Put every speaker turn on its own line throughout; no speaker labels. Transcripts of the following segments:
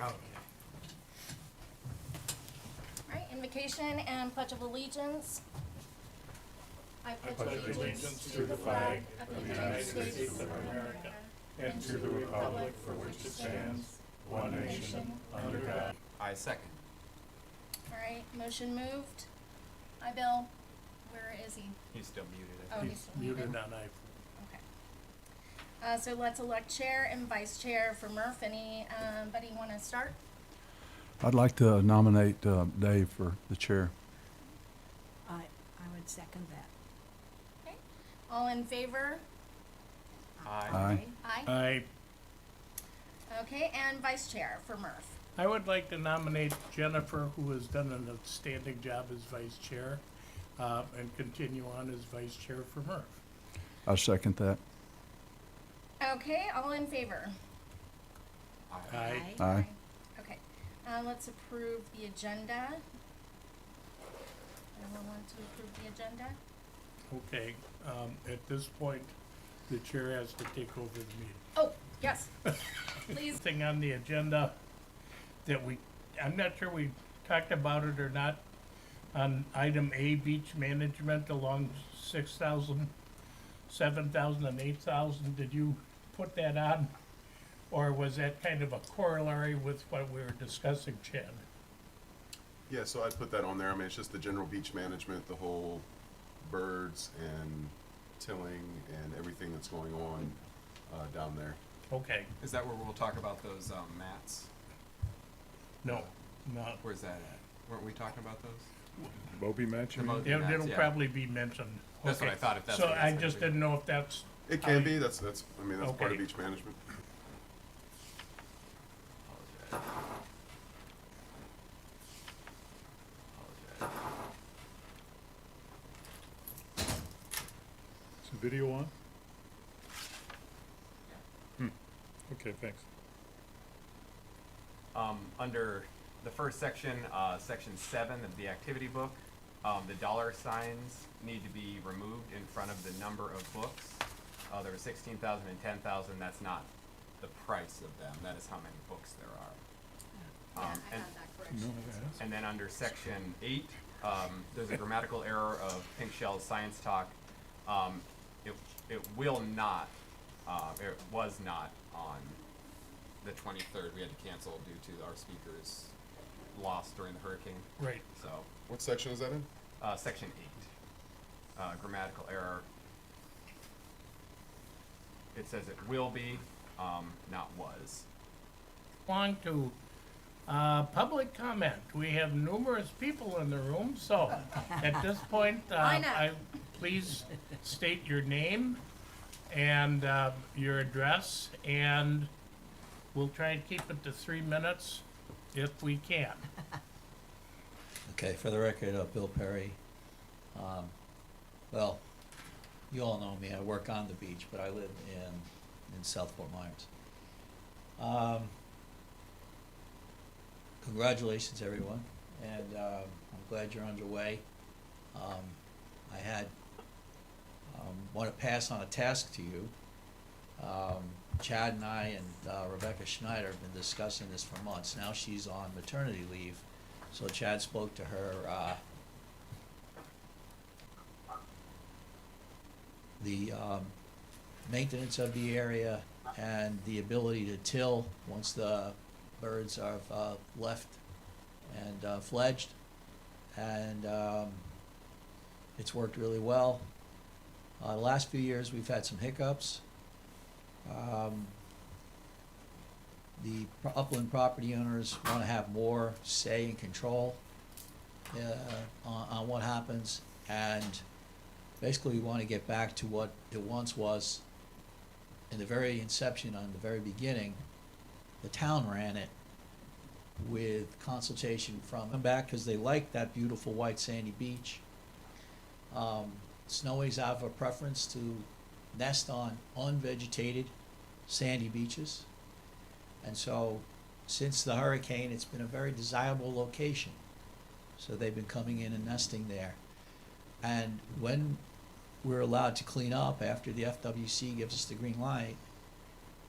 Oh,
Alright, invocation and pledge of allegiance. I pledge allegiance to the flag of the United States of America and to the republic for which it stands, one nation, under God.
I second.
Alright, motion moved. Hi, Bill. Where is he?
He's still muted.
Oh,
he's
he's still
muted
muted.
on
Okay. So let's elect chair and vice chair for Murph. Anybody want to start?
I'd like to nominate Dave for the chair.
I would second that.
Okay. All in favor?
Aye.
Aye.
I
Okay, and vice chair for Murph.
I would like to nominate Jennifer, who has done an outstanding job as vice chair, and continue on as vice chair for Murph.
I second that.
Okay, all in favor?
Aye.
Aye.
Okay, let's approve the agenda. Anyone want to approve the agenda?
Okay, at this point, the chair has to take over the meeting.
Oh, yes, please.
Thing on the agenda that I'm not sure we talked about it or not, on item A, beach management along 6,000, 7,000 and 8,000, did you put that on? Or was that kind of a corollary with what we were discussing, Chad?
Yeah, so I put that on there. I mean, it's just the general beach management, the whole birds and tilling and everything that's going on down there.
Okay,
Is that where we'll talk about those mats?
no, no.
Where's that at? Weren't we talking about those?
Bobby mentioned.
The Moby
It'll
mats, yeah.
probably be mentioned.
That's what
Okay.
I thought, if that's
So
what
I
that's
just
gonna be.
didn't know if that's,
It can be. That's I mean, that's part of
Okay.
beach management.
Is the video on? Okay, thanks.
Under the first section, section 7 of the activity book, the dollar signs need to be removed in front of the number of books. There were 16,000 and 10,000. That's not the price of them. That is how many books there are. And-
that correction.
And then under section 8, there's a grammatical error of Pink Shell's Science Talk. It will not, it was not on the 23rd. We had to cancel due to our speakers lost during the hurricane.
right,
So,
What section is that in?
section 8, grammatical error. It says it will be, not was.
on to public comment. We have numerous people in the room, so at this point,
Why not?
please state your name and your address, and we'll try and keep it to 3 minutes if we can.
Okay, for the record, Bill Perry. Well, you all know me. I work on the beach, but I live in South Fort Myers. Congratulations, everyone, and I'm glad you're underway. I had want to pass on a task to you. Chad and I and Rebecca Schneider have been discussing this for months. Now she's on maternity leave, so Chad spoke to her. The maintenance of the area and the ability to till once the birds are left and fledged, and it's worked really well. The last few years we've had some hiccups. The upland property owners want to have more say and control on what happens, and basically we want to get back to what it once was. In the very inception, on the very beginning, the town ran it with consultation from them back because they like that beautiful white sandy beach. Snowies have a preference to nest on unvegetated sandy beaches. And so since the hurricane, it's been a very desirable location. So they've been coming in and nesting there. And when we're allowed to clean up after the FWC gives us the green light,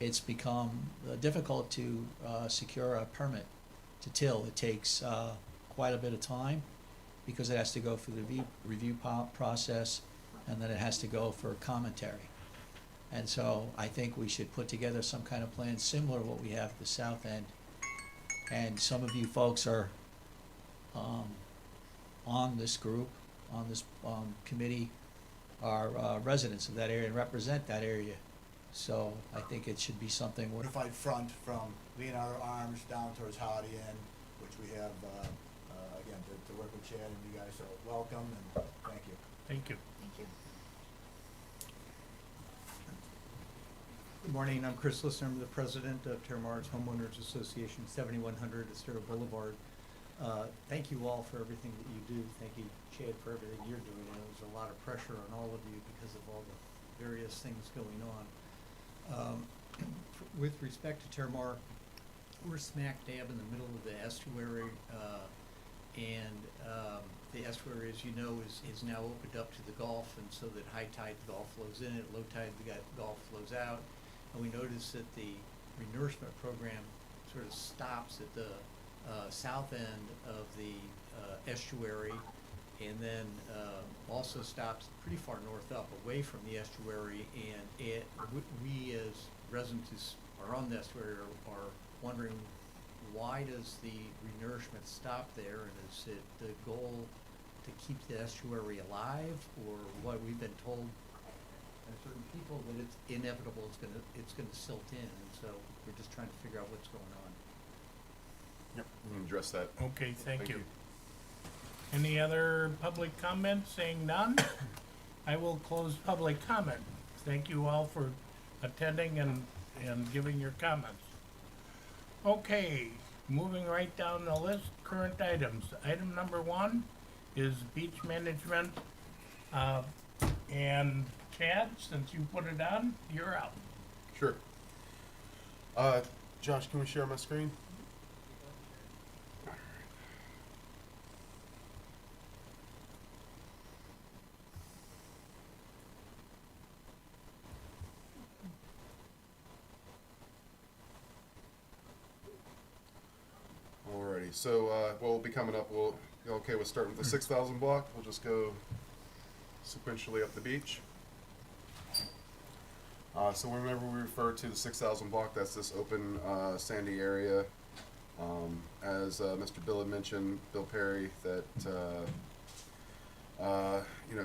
it's become difficult to secure a permit to till. It takes quite a bit of time because it has to go through the review process, and then it has to go for commentary. And so I think we should put together some kind of plan similar to what we have at the south end. And some of you folks are on this group, on this committee, are residents of that area and represent that area. So I think it should be something where,
Unified front from Leonardo Arms down towards Holiday Inn, which we have, again, to work with Chad and you guys, so welcome and thank you.
Thank you.
Thank you.
Good morning, I'm Chris Listener, I'm the president of Terramar's Homeowners Association, 7100 Estero Boulevard. Thank you all for everything that you do. Thank you, Chad, for everything you're doing. And there's a lot of pressure on all of you because of all the various things going on. With respect to Terramar, we're smack dab in the middle of the estuary, and the estuary, as you know, is now opened up to the Gulf, and so that high tide the Gulf flows in, at low tide the Gulf flows out. And we notice that the renourishment program sort of stops at the south end of the estuary, and then also stops pretty far north up away from the estuary. And we as residents who are on the estuary are wondering, why does the renourishment stop there? And is it the goal to keep the estuary alive, or what? We've been told by certain people that it's inevitable, it's gonna silt in, and so we're just trying to figure out what's going on.
Yep. We can address that.
Okay, thank you. Any other public comments? Saying none, I will close public comment. Thank you all for attending and giving your comments. Okay, moving right down the list, current items. Item number 1 is beach management. And Chad, since you put it on, you're out.
Sure. Josh, can we share my screen? Alrighty, so what will be coming up, you okay with starting with the 6,000 block? We'll just go sequentially up the beach. So whenever we refer to the 6,000 block, that's this open sandy area. As Mr. Bill had mentioned, Bill Perry, that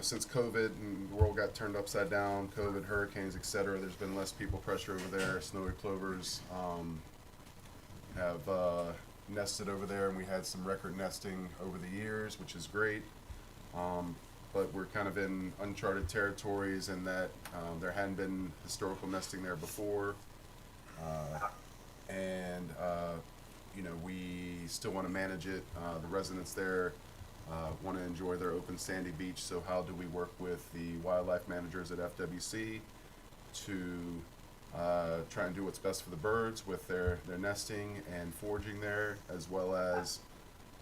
since COVID and the world got turned upside down, COVID, hurricanes, etc., there's been less people pressure over there. Snowy plovers have nested over there, and we had some record nesting over the years, which is great. But we're kind of in uncharted territories in that there hadn't been historical nesting there before. We still want to manage it. The residents there want to enjoy their open sandy beach, so how do we work with the wildlife managers at FWC to try and do what's best for the birds with their nesting and foraging there, as well as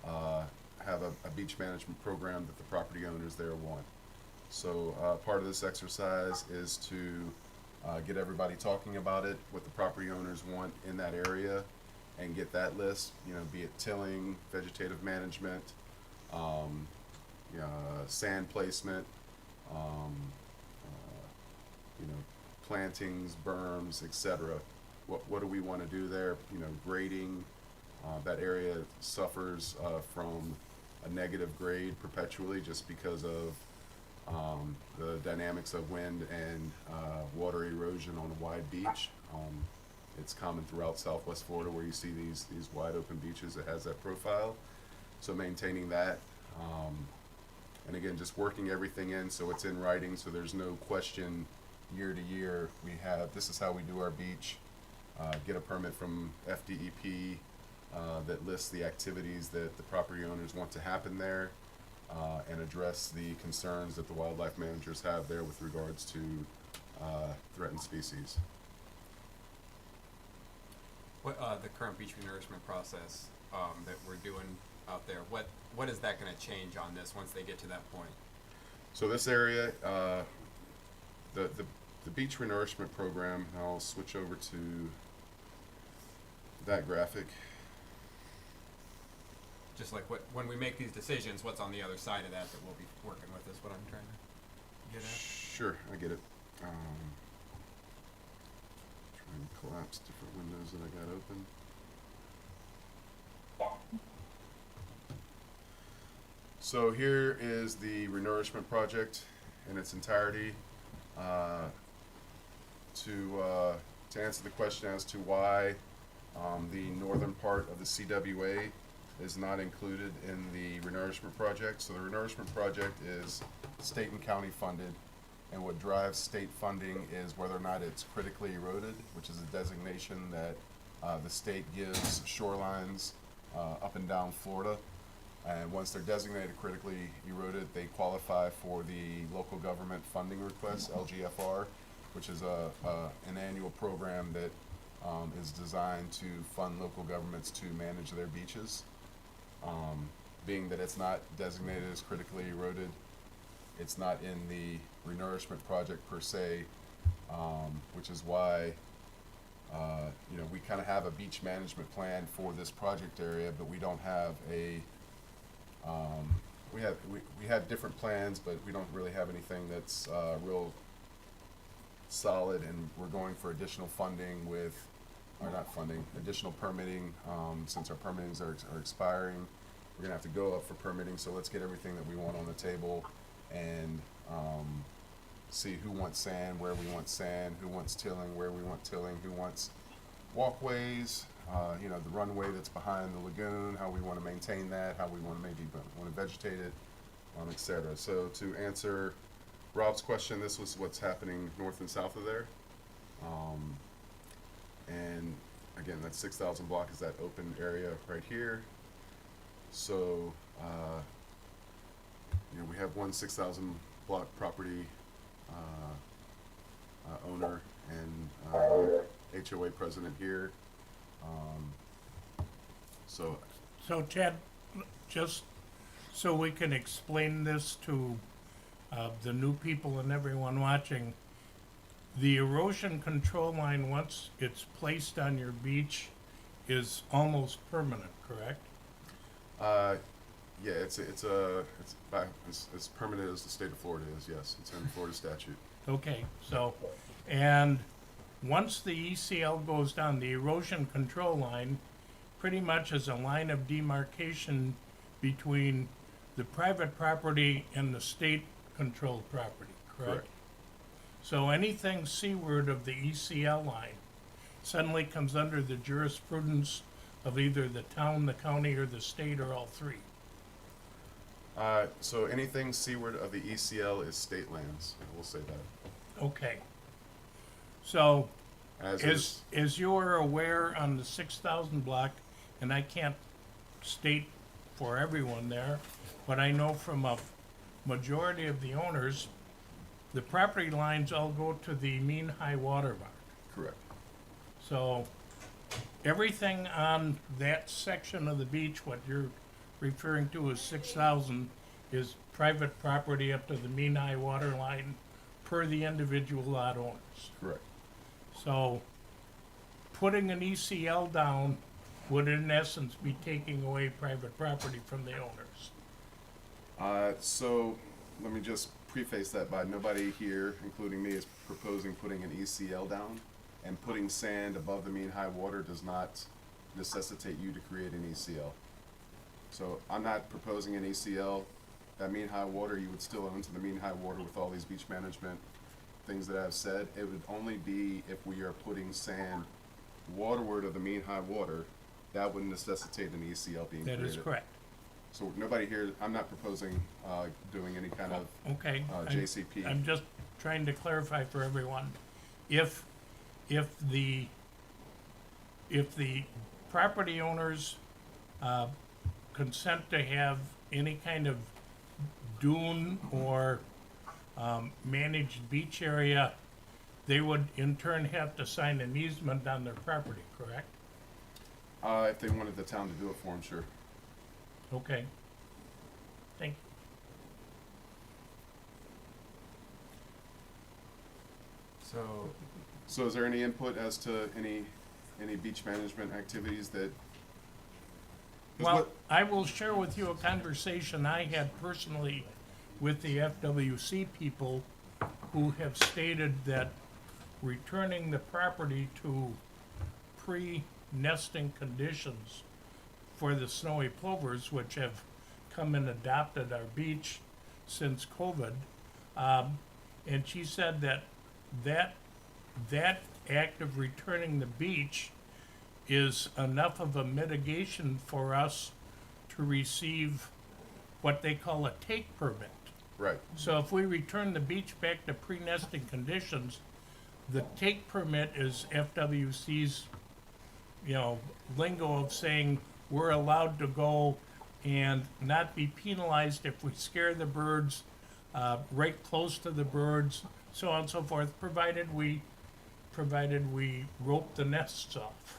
have a beach management program that the property owners there want. So part of this exercise is to get everybody talking about it, what the property owners want in that area, and get that list, be it tilling, vegetative management, sand placement, plantings, berms, etc. What do we want to do there? Grading. That area suffers from a negative grade perpetually just because of the dynamics of wind and water erosion on a wide beach. It's common throughout Southwest Florida where you see these wide open beaches. It has that profile. So maintaining that, and again, just working everything in so it's in writing, so there's no question year to year. This is how we do our beach. Get a permit from FDEP that lists the activities that the property owners want to happen there, and address the concerns that the wildlife managers have there with regards to threatened species.
What the current beach renourishment process that we're doing out there, what is that going to change on this once they get to that point?
So this area, the the beach renourishment program, and I'll switch over to that graphic.
Just like when we make these decisions, what's on the other side of that we'll be working with is what I'm trying to get at.
Sure, I get it. Trying to collapse different windows that I got open. So here is the renourishment project in its entirety. To answer the question as to why the northern part of the CWA is not included in the renourishment project. So the renourishment project is state and county funded, and what drives state funding is whether or not it's critically eroded, which is a designation that the state gives shorelines up and down Florida. And once they're designated critically eroded, they qualify for the local government funding request, LGFR, which is an annual program that is designed to fund local governments to manage their beaches. Being that it's not designated as critically eroded, it's not in the renourishment project per se, which is why we kind of have a beach management plan for this project area, but we don't have a we have different plans, but we don't really have anything that's real solid, and we're going for additional funding additional permitting, since our permittings are expiring. We're gonna have to go up for permitting, so let's get everything that we want on the table and see who wants sand, where we want sand, who wants tilling, where we want tilling, who wants walkways, the runway that's behind the lagoon, how we want to maintain that, how we want to vegetate it, et cetera. So to answer Rob's question, this was what's happening north and south of there. And again, that 6,000 block is that open area right here. So, we have one 6,000 block property owner and HOA president here.
So Chad, just so we can explain this to the new people and everyone watching, the erosion control line, once it's placed on your beach, is almost permanent, correct?
Yeah, it's as permanent as the state of Florida is. Yes, it's in Florida statute.
Okay, so, and once the ECL goes down, the erosion control line pretty much is a line of demarcation between the private property and the state-controlled property, correct?
Correct.
So anything seaward of the ECL line suddenly comes under the jurisprudence of either the town, the county, or the state, or all three.
So anything seaward of the ECL is state lands. I will say that.
Okay. So,
As
as you are aware on the 6,000 block, and I can't state for everyone there, but I know from a majority of the owners, the property lines all go to the mean high water mark.
correct.
So, everything on that section of the beach, what you're referring to as 6,000, is private property up to the mean high water line per the individual lot owners.
Correct.
So, putting an ECL down would in essence be taking away private property from the owners.
So let me just preface that by nobody here, including me, is proposing putting an ECL down, and putting sand above the mean high water does not necessitate you to create an ECL. So I'm not proposing an ECL. That mean high water, you would still own to the mean high water with all these beach management things that I've said. It would only be if we are putting sand waterward of the mean high water, that would necessitate an ECL being created.
That is correct.
So nobody here, I'm not proposing doing any kind of
Okay.
JCP.
I'm just trying to clarify for everyone. If the property owners consent to have any kind of dune or managed beach area, they would in turn have to sign an easement on their property, correct?
If they wanted the town to do it for them, sure.
Okay. Thank you.
So is there any input as to any beach management activities that? 'cause
Well,
what-
I will share with you a conversation I had personally with the FWC people who have stated that returning the property to pre-nesting conditions for the snowy plovers, which have come and adopted our beach since COVID. And she said that act of returning the beach is enough of a mitigation for us to receive what they call a take permit.
Right,
So if we return the beach back to pre-nesting conditions, the take permit is FWC's, lingo of saying we're allowed to go and not be penalized if we scare the birds, right close to the birds, so on and so forth, provided we rope the nests off.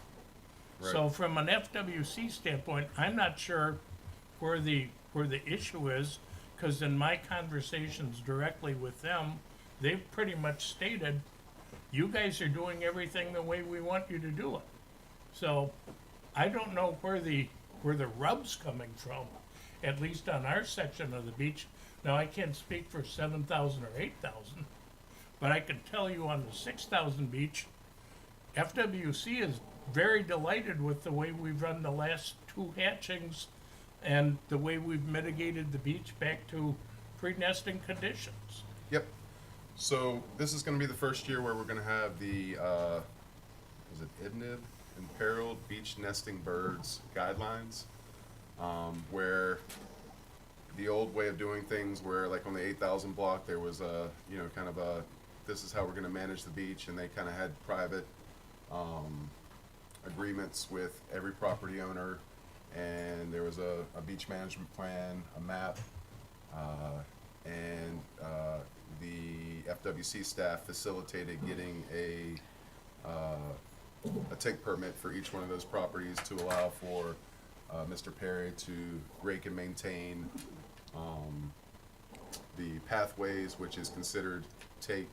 So
right.
from an FWC standpoint, I'm not sure where the issue is, because in my conversations directly with them, they've pretty much stated, you guys are doing everything the way we want you to do it. So I don't know where the rub's coming from, at least on our section of the beach. Now, I can't speak for 7,000 or 8,000, but I can tell you on the 6,000 beach, FWC is very delighted with the way we've run the last 2 hatchings and the way we've mitigated the beach back to pre-nesting conditions.
Yep. So this is gonna be the first year where we're gonna have the, is it IDNB, Imperiled Beach Nesting Birds Guidelines? Where the old way of doing things, where like on the 8,000 block, there was a, kind of a, this is how we're gonna manage the beach, and they kinda had private, agreements with every property owner, and there was a beach management plan, a map, and the FWC staff facilitated getting a take permit for each one of those properties to allow for Mr. Perry to rake and maintain the pathways, which is considered take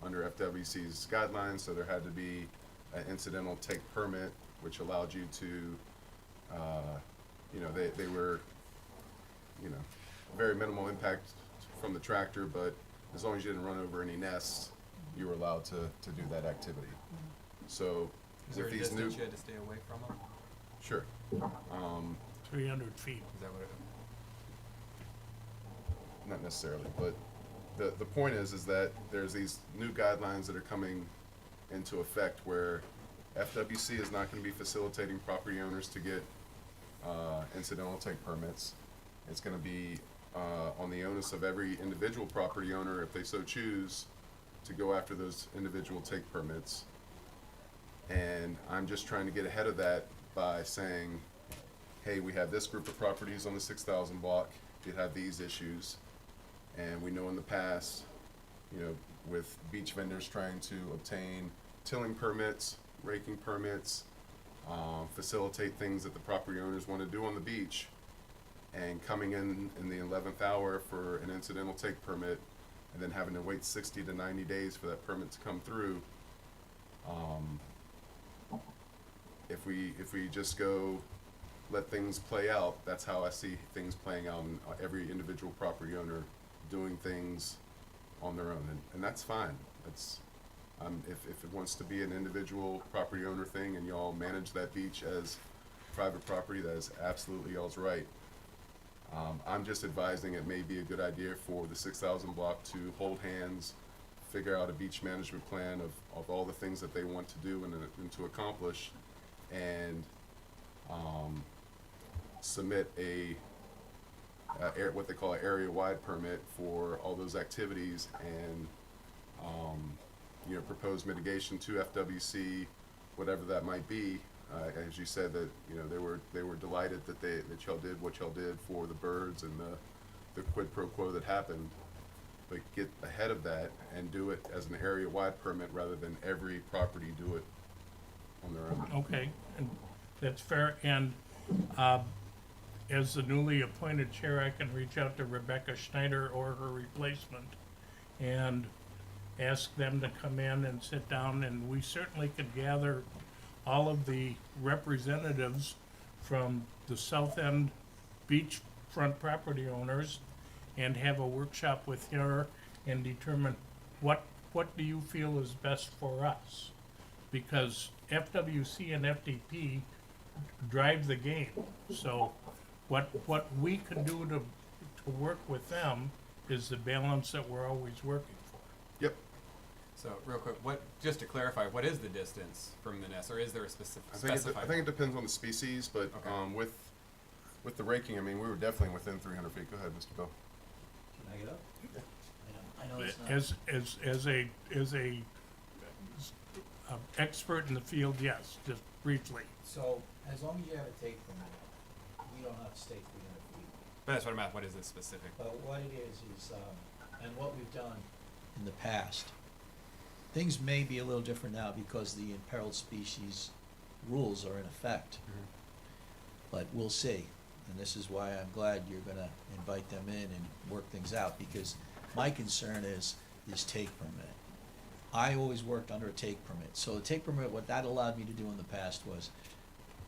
under FWC's guidelines. So there had to be an incidental take permit, which allowed you to, they were, very minimal impact from the tractor, but as long as you didn't run over any nests, you were allowed to do that activity. So
Is there a
with these new,
distance you had to stay away from them?
sure.
300 feet.
Is that what it?
Not necessarily, but the point is that there's these new guidelines that are coming into effect where FWC is not gonna be facilitating property owners to get, incidental take permits. It's gonna be, on the onus of every individual property owner, if they so choose, to go after those individual take permits. And I'm just trying to get ahead of that by saying, hey, we have this group of properties on the 6,000 block that have these issues. And we know in the past, with beach vendors trying to obtain tilling permits, raking permits, facilitate things that the property owners want to do on the beach, and coming in the 11th hour for an incidental take permit, and then having to wait 60 to 90 days for that permit to come through. If we just go let things play out, that's how I see things playing out, and every individual property owner doing things on their own, and that's fine. That's, if it wants to be an individual property owner thing and y'all manage that beach as private property, that is absolutely y'all's right. I'm just advising it may be a good idea for the 6,000 block to hold hands, figure out a beach management plan of all the things that they want to do and to accomplish, and submit what they call an area-wide permit for all those activities, and propose mitigation to FWC, whatever that might be. As you said, that they were delighted that y'all did what y'all did for the birds and the quid pro quo that happened, but get ahead of that and do it as an area-wide permit rather than every property do it on their own.
Okay, and that's fair. And as the newly appointed chair, I can reach out to Rebecca Schneider or her replacement and ask them to come in and sit down, and we certainly could gather all of the representatives from the South End beachfront property owners and have a workshop with her and determine what do you feel is best for us? Because FWC and FDP drive the game. So what we can do to work with them is the balance that we're always working for.
Yep.
So real quick, just to clarify, what is the distance from the nest, or is there a
I think
specified?
I think it depends on the species, but
Okay.
with the raking, I mean, we were definitely within 300 feet. Go ahead, Mr. Bill.
Can I get up? I know it's not.
As a expert in the field, yes, just briefly.
So, as long as you have a take permit, we don't have to stay 300 feet.
But that's what I'm at. What is this specific?
But what it is, and what we've done in the past, things may be a little different now because the imperiled species rules are in effect. But we'll see, and this is why I'm glad you're gonna invite them in and work things out, because my concern is this take permit. I always worked under a take permit, so the take permit, what that allowed me to do in the past was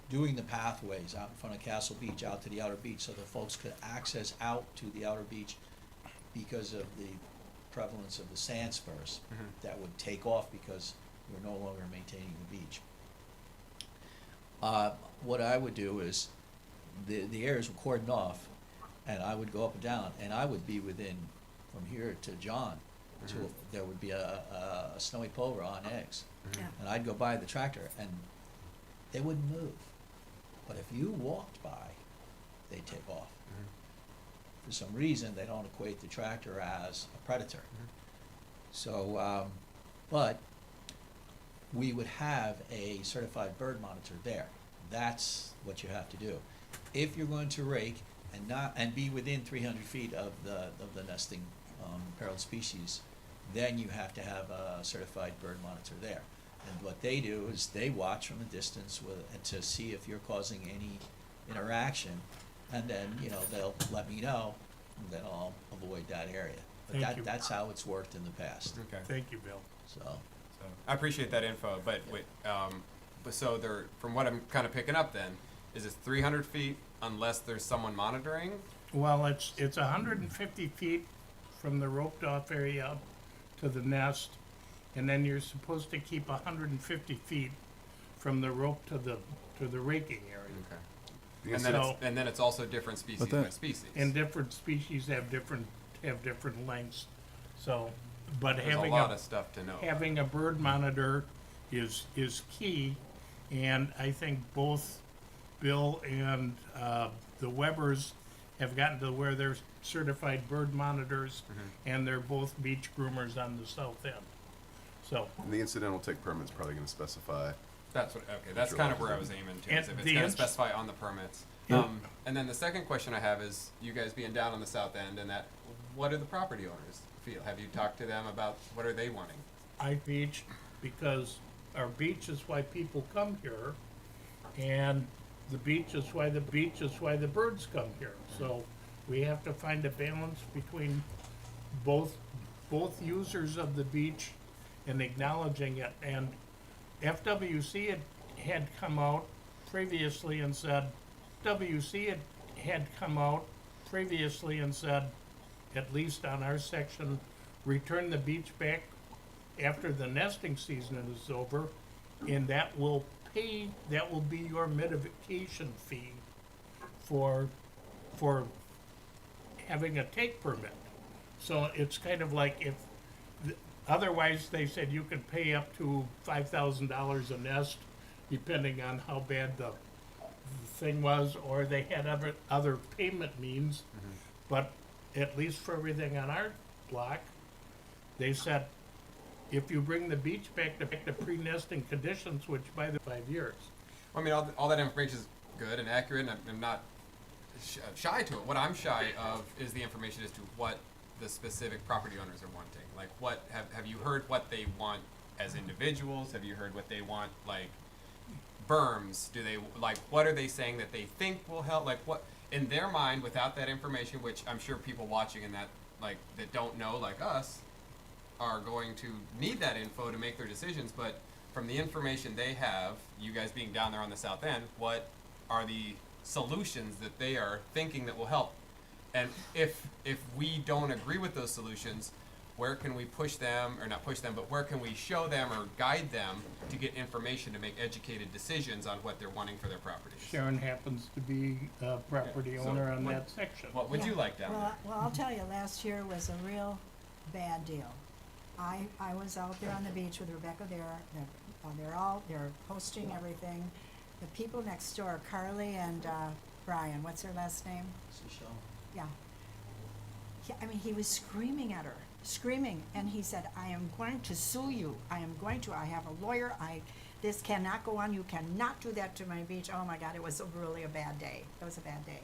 doing the pathways out in front of Castle Beach, out to the outer beach, so that folks could access out to the outer beach because of the prevalence of the sand spurs that would take off because we're no longer maintaining the beach. What I would do is, the areas were cordoned off, and I would go up and down, and I would be within, from here to John, there would be a snowy plover on eggs.
Yeah.
And I'd go by the tractor, and they wouldn't move. But if you walked by, they'd take off. For some reason, they don't equate the tractor as a predator. So, but we would have a certified bird monitor there. That's what you have to do. If you're going to rake and be within 300 feet of the nesting imperiled species, then you have to have a certified bird monitor there. And what they do is they watch from a distance to see if you're causing any interaction, and then, they'll let me know, and then I'll avoid that area. But
Thank you.
that's how it's worked in the past,
Okay.
Thank you, Bill.
so.
So I appreciate that info, but wait, but so there, from what I'm kind of picking up then, is it 300 feet unless there's someone monitoring?
Well, it's 150 feet from the roped off area to the nest, and then you're supposed to keep 150 feet from the rope to the raking area.
Okay.
The
And then
So-
and then it's also different species
But that-
by species.
And different species have different lengths. So, but
There's a
having
lot of stuff to know.
having a bird monitor is key, and I think both Bill and the Webbers have gotten to where they're certified bird monitors, and they're both beach groomers on the south end. So,
And the incidental take permit's probably going to specify.
That's what. Okay, that's
Sure.
kind of where I was aiming to. Is
And
if it's
the
going to
ins-
specify on the permits.
Yeah.
And then the second question I have is, you guys being down on the south end, and that, what do the property owners feel? Have you talked to them about what are they wanting?
I beach because our beach is why people come here, and the beach is why the birds come here. So we have to find a balance between both users of the beach and acknowledging it. And FWC had come out previously and said, at least on our section, return the beach back after the nesting season is over, and that will be your mitigation fee for having a take permit. So it's kind of like otherwise they said you could pay up to $5,000 a nest, depending on how bad the thing was, or they had other payment means. But at least for everything on our block, they said, if you bring the beach back to pre-nesting conditions, which by the 5 years.
I mean, all that information is good and accurate, and I'm not shy to it. What I'm shy of is the information as to what the specific property owners are wanting. Like, what have you heard what they want as individuals? Have you heard what they want, like berms? Do they like, what are they saying that they think will help? Like, what in their mind, without that information, which I'm sure people watching and that don't know, like us, are going to need that info to make their decisions, but from the information they have, you guys being down there on the south end, what are the solutions that they are thinking that will help? And if we don't agree with those solutions, where can we push them, or not push them, but where can we show them or guide them to get information to make educated decisions on what they're wanting for their properties?
Sharon happens to be a property
So
owner on
what-
that section.
What would you
Yeah.
like down there?
Well, I'll tell you, last year was a real bad deal. I was out there on the beach with Rebecca there, they're posting everything. The people next door, Carly and, Brian, what's her last name? Yeah. I mean, he was screaming at her, screaming, and he said, I am going to sue you, I have a lawyer, this cannot go on, you cannot do that to my beach. Oh my God, it was really a bad day, it was a bad day.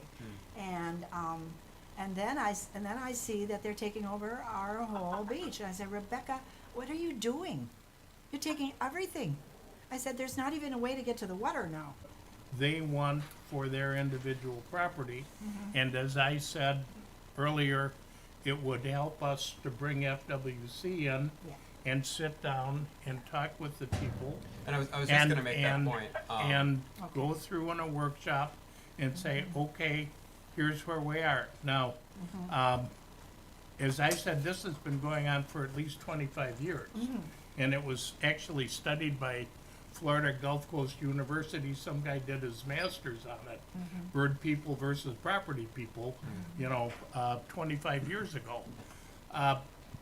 And then I see that they're taking over our whole beach, and I said, Rebecca, what are you doing? You're taking everything. I said, there's not even a way to get to the water now.
They want for their individual property, and as I said earlier, it would help us to bring FWC in
Yeah.
and sit down and talk with the people.
And I was just
and-
gonna make that
and-
point.
And go through in a workshop and say, okay, here's where we are. Now, as I said, this has been going on for at least 25 years. And it was actually studied by Florida Gulf Coast University. Some guy did his master's on it. Bird people versus property people, 25 years ago.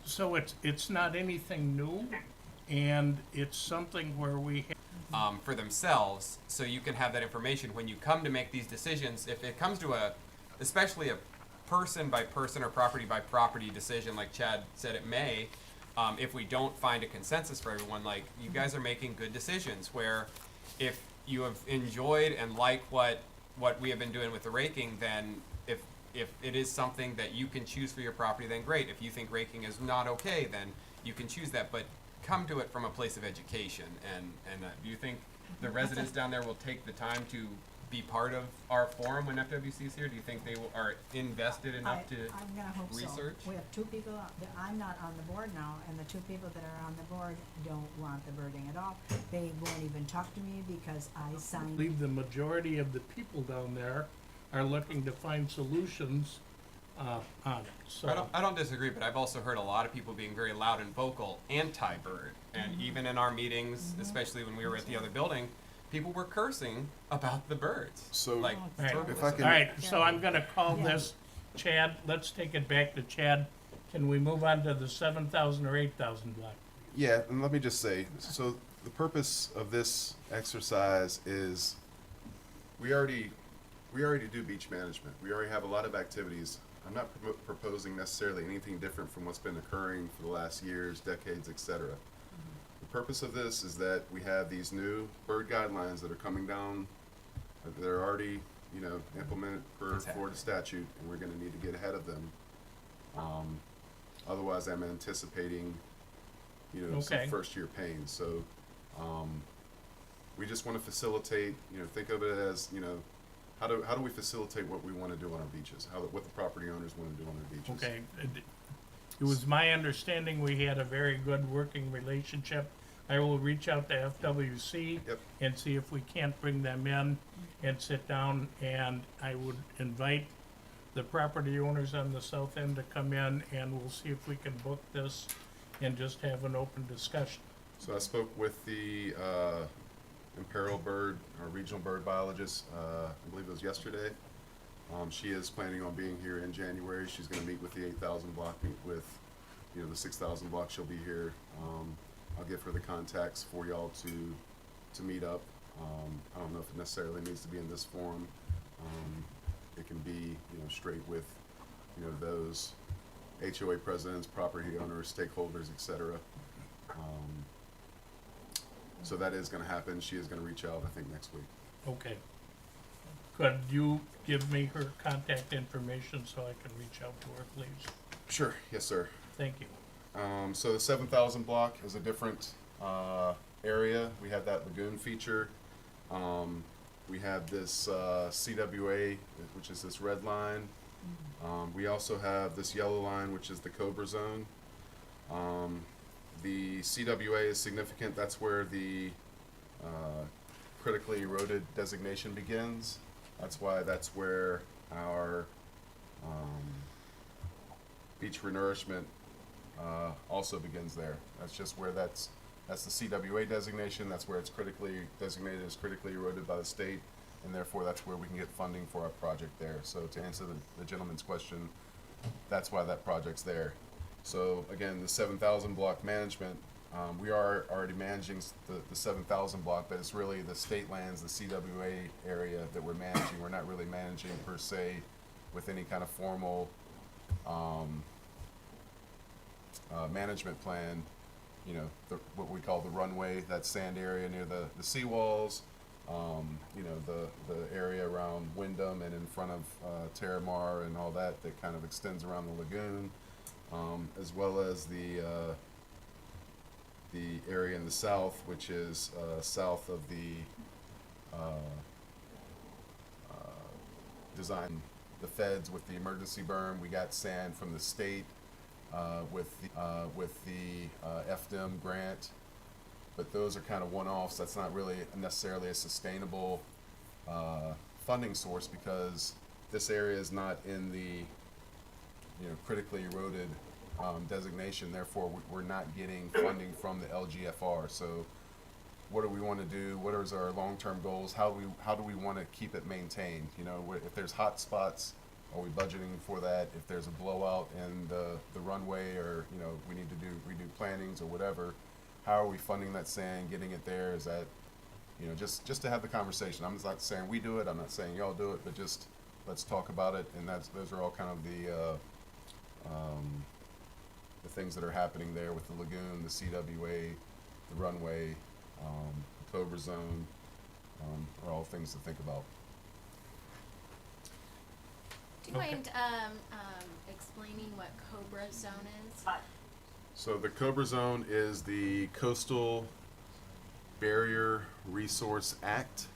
So it's not anything new, and it's something where we
For themselves, so you can have that information when you come to make these decisions. If it comes to especially a person by person or property by property decision, like Chad said it may, if we don't find a consensus for everyone, like you guys are making good decisions where if you have enjoyed and like what we have been doing with the raking, then if it is something that you can choose for your property, then great. If you think raking is not okay, then you can choose that, but come to it from a place of education. And do you think the residents down there will take the time to be part of our forum when FWC is here? Do you think they are invested enough to
I'm gonna hope so.
research?
We have two people, I'm not on the board now, and the two people that are on the board don't want the birding at all. They won't even talk to me because I signed.
believe the majority of the people down there are looking to find solutions on it. So
I don't disagree, but I've also heard a lot of people being very loud and vocal anti-bird. And even in our meetings, especially when we were at the other building, people were cursing about the birds.
So-
Like,
All right.
verbally.
If I can-
All right, so I'm gonna call
Yeah.
this, Chad, let's take it back to Chad. Can we move on to the 7,000 or 8,000 block?
Yeah, and let me just say, so the purpose of this exercise is we already do beach management. We already have a lot of activities. I'm not proposing necessarily anything different from what's been occurring for the last years, decades, etc. The purpose of this is that we have these new bird guidelines that are coming down. They're already, implemented per
That's
Florida statute, and we're going to need to get ahead of them. Otherwise, I'm anticipating,
Okay.
some first-year pain. So, we just want to facilitate. Think of it as, how do we facilitate what we want to do on our beaches? What the property owners want to do on their beaches?
Okay, it was my understanding we had a very good working relationship. I will reach out to FWC
Yep.
and see if we can't bring them in and sit down, and I would invite the property owners on the south end to come in, and we'll see if we can book this and just have an open discussion.
So I spoke with the imperiled bird, our regional bird biologist, I believe it was yesterday. She is planning on being here in January. She's gonna meet with the 8,000 block, meet with, the 6,000 block. She'll be here. I'll give her the contacts for y'all to meet up. I don't know if it necessarily needs to be in this forum. It can be, straight with, those HOA presidents, property owners, stakeholders, etc. So that is gonna happen. She is gonna reach out, I think, next week.
Okay. Could you give me her contact information so I can reach out to her, please?
Sure. Yes, sir.
Thank you.
So the 7,000 block is a different area. We have that lagoon feature. We have this CWA, which is this red line. We also have this yellow line, which is the Cobra Zone. the CWA is significant. That's where the critically eroded designation begins. That's why that's where our beach renourishment also begins there. That's just where that's the CWA designation. That's where it's critically designated as critically eroded by the state, and therefore that's where we can get funding for our project there. So to answer the gentleman's question, that's why that project's there. So again, the 7,000 block management, we are already managing the 7,000 block, but it's really the state lands, the CWA area that we're managing. We're not really managing per se with any kind of formal management plan. You know, what we call the runway, that sand area near the seawalls, you know, the area around Wyndham and in front of Terramar and all that kind of extends around the lagoon, as well as the area in the south, which is south of the design, the feds with the emergency berm. We got sand from the state with the FDM grant, but those are kind of one-offs. That's not really necessarily a sustainable funding source, because this area is not in the, you know, critically eroded designation. Therefore, we're not getting funding from the LGFR. So what do we want to do? What is our long-term goals? How do we want to keep it maintained? You know, if there's hot spots, are we budgeting for that? If there's a blowout in the runway, or, you know, we need to redo plantings or whatever, how are we funding that sand, getting it there? Is that, you know, just to have the conversation. I'm not saying we do it, I'm not saying y'all do it, but just let's talk about it. And those are all kind of the things that are happening there with the lagoon, the CWA, the runway, the Cobra Zone, are all things to think about.
Do you mind explaining what Cobra Zone is?
So the Cobra Zone is the Coastal Barrier Resource Act,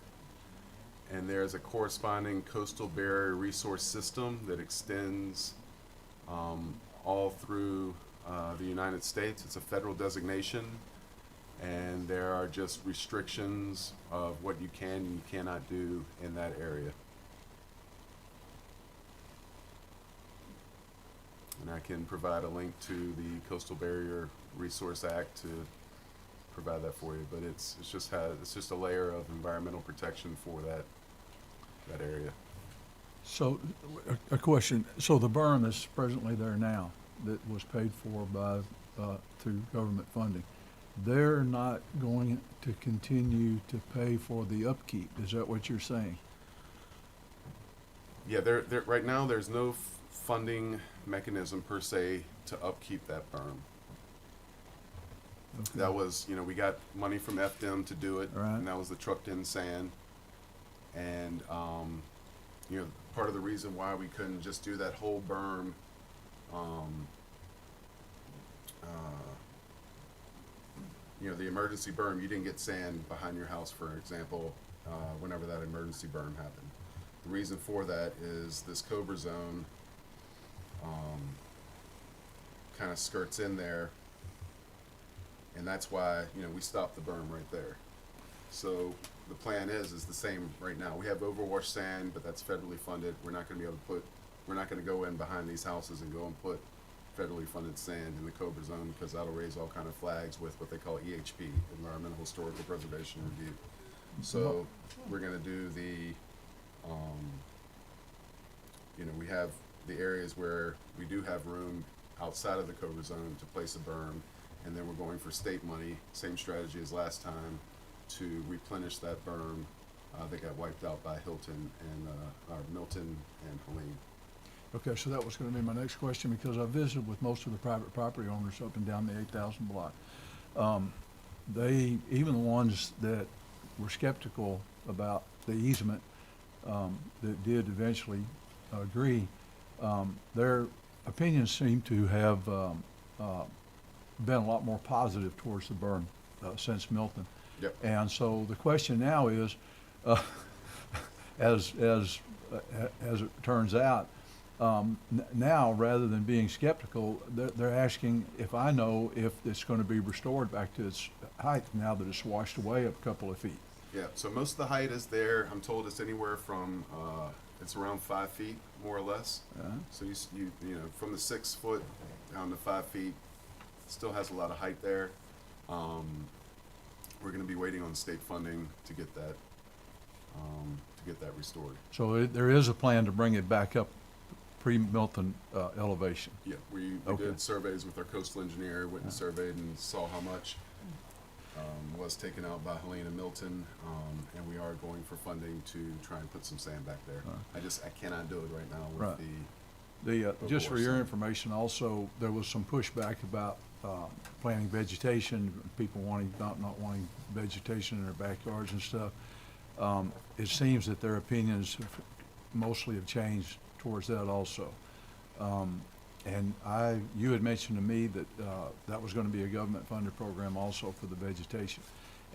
and there's a corresponding coastal barrier resource system that extends all through the United States. It's a federal designation, and there are just restrictions of what you can and you cannot do in that area. And I can provide a link to the Coastal Barrier Resource Act to provide that for you, but it's just a layer of environmental protection for that area.
So, a question, so the berm is presently there now, that was paid for by, through government funding, they're not going to continue to pay for the upkeep, is that what you're saying?
Yeah, right now there's no funding mechanism per se to upkeep that berm.
Okay.
That was, you know, we got money from FDM to do it,
Right.
and that was the trucked in sand. And, you know, part of the reason why we couldn't just do that whole berm, you know, the emergency berm, you didn't get sand behind your house, for example, whenever that emergency berm happened. The reason for that is this Cobra Zone kind of skirts in there, and that's why, you know, we stopped the berm right there. So the plan is the same right now. We have overwash sand, but that's federally funded. We're not going to be able to we're not going to go in behind these houses and go and put federally funded sand in the Cobra Zone, because that'll raise all kind of flags with what they call EHP, Environmental Historical Preservation Review. So we're going to do the, you know, we have the areas where we do have room outside of the Cobra Zone to place a berm, and then we're going for state money, same strategy as last time, to replenish that berm that got wiped out by Milton and Helene.
Okay, so that was gonna be my next question, because I visited with most of the private property owners up and down the 8,000 block. They, even the ones that were skeptical about the easement, that did eventually agree, their opinions seem to have been a lot more positive towards the berm since Milton.
Yep.
And so the question now is, as it turns out, Now, rather than being skeptical, they're asking if I know if it's gonna be restored back to its height now that it's washed away a couple of feet.
Yeah, so most of the height is there. I'm told it's anywhere from, it's around 5 feet, more or less. So you know, from the 6 foot down to 5 feet, still has a lot of height there. We're gonna be waiting on state funding to get that restored.
So there is a plan to bring it back up pre-Milton elevation.
Yeah, we
Okay.
did surveys with our coastal engineer, went and surveyed and saw how much was taken out by Helena Milton, and we are going for funding to try and put some sand back there. I cannot do it right now
Right.
with
Just for
course.
your information, also, there was some pushback about planting vegetation, people not wanting vegetation in their backyards and stuff. It seems that their opinions mostly have changed towards that also. And you had mentioned to me that that was gonna be a government-funded program also for the vegetation.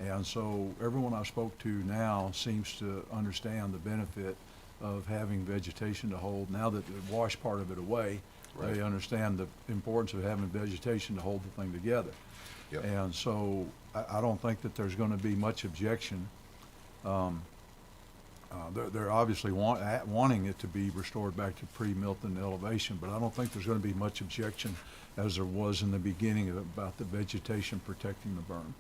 And so everyone I spoke to now seems to understand the benefit of having vegetation to hold. Now that they washed part of it away,
Right.
they understand the importance of having vegetation to hold the thing together.
Yep.
And so I don't think that there's gonna be much objection. They're obviously wanting it to be restored back to pre-Milton elevation, but I don't think there's gonna be much objection as there was in the beginning about the vegetation protecting the berm.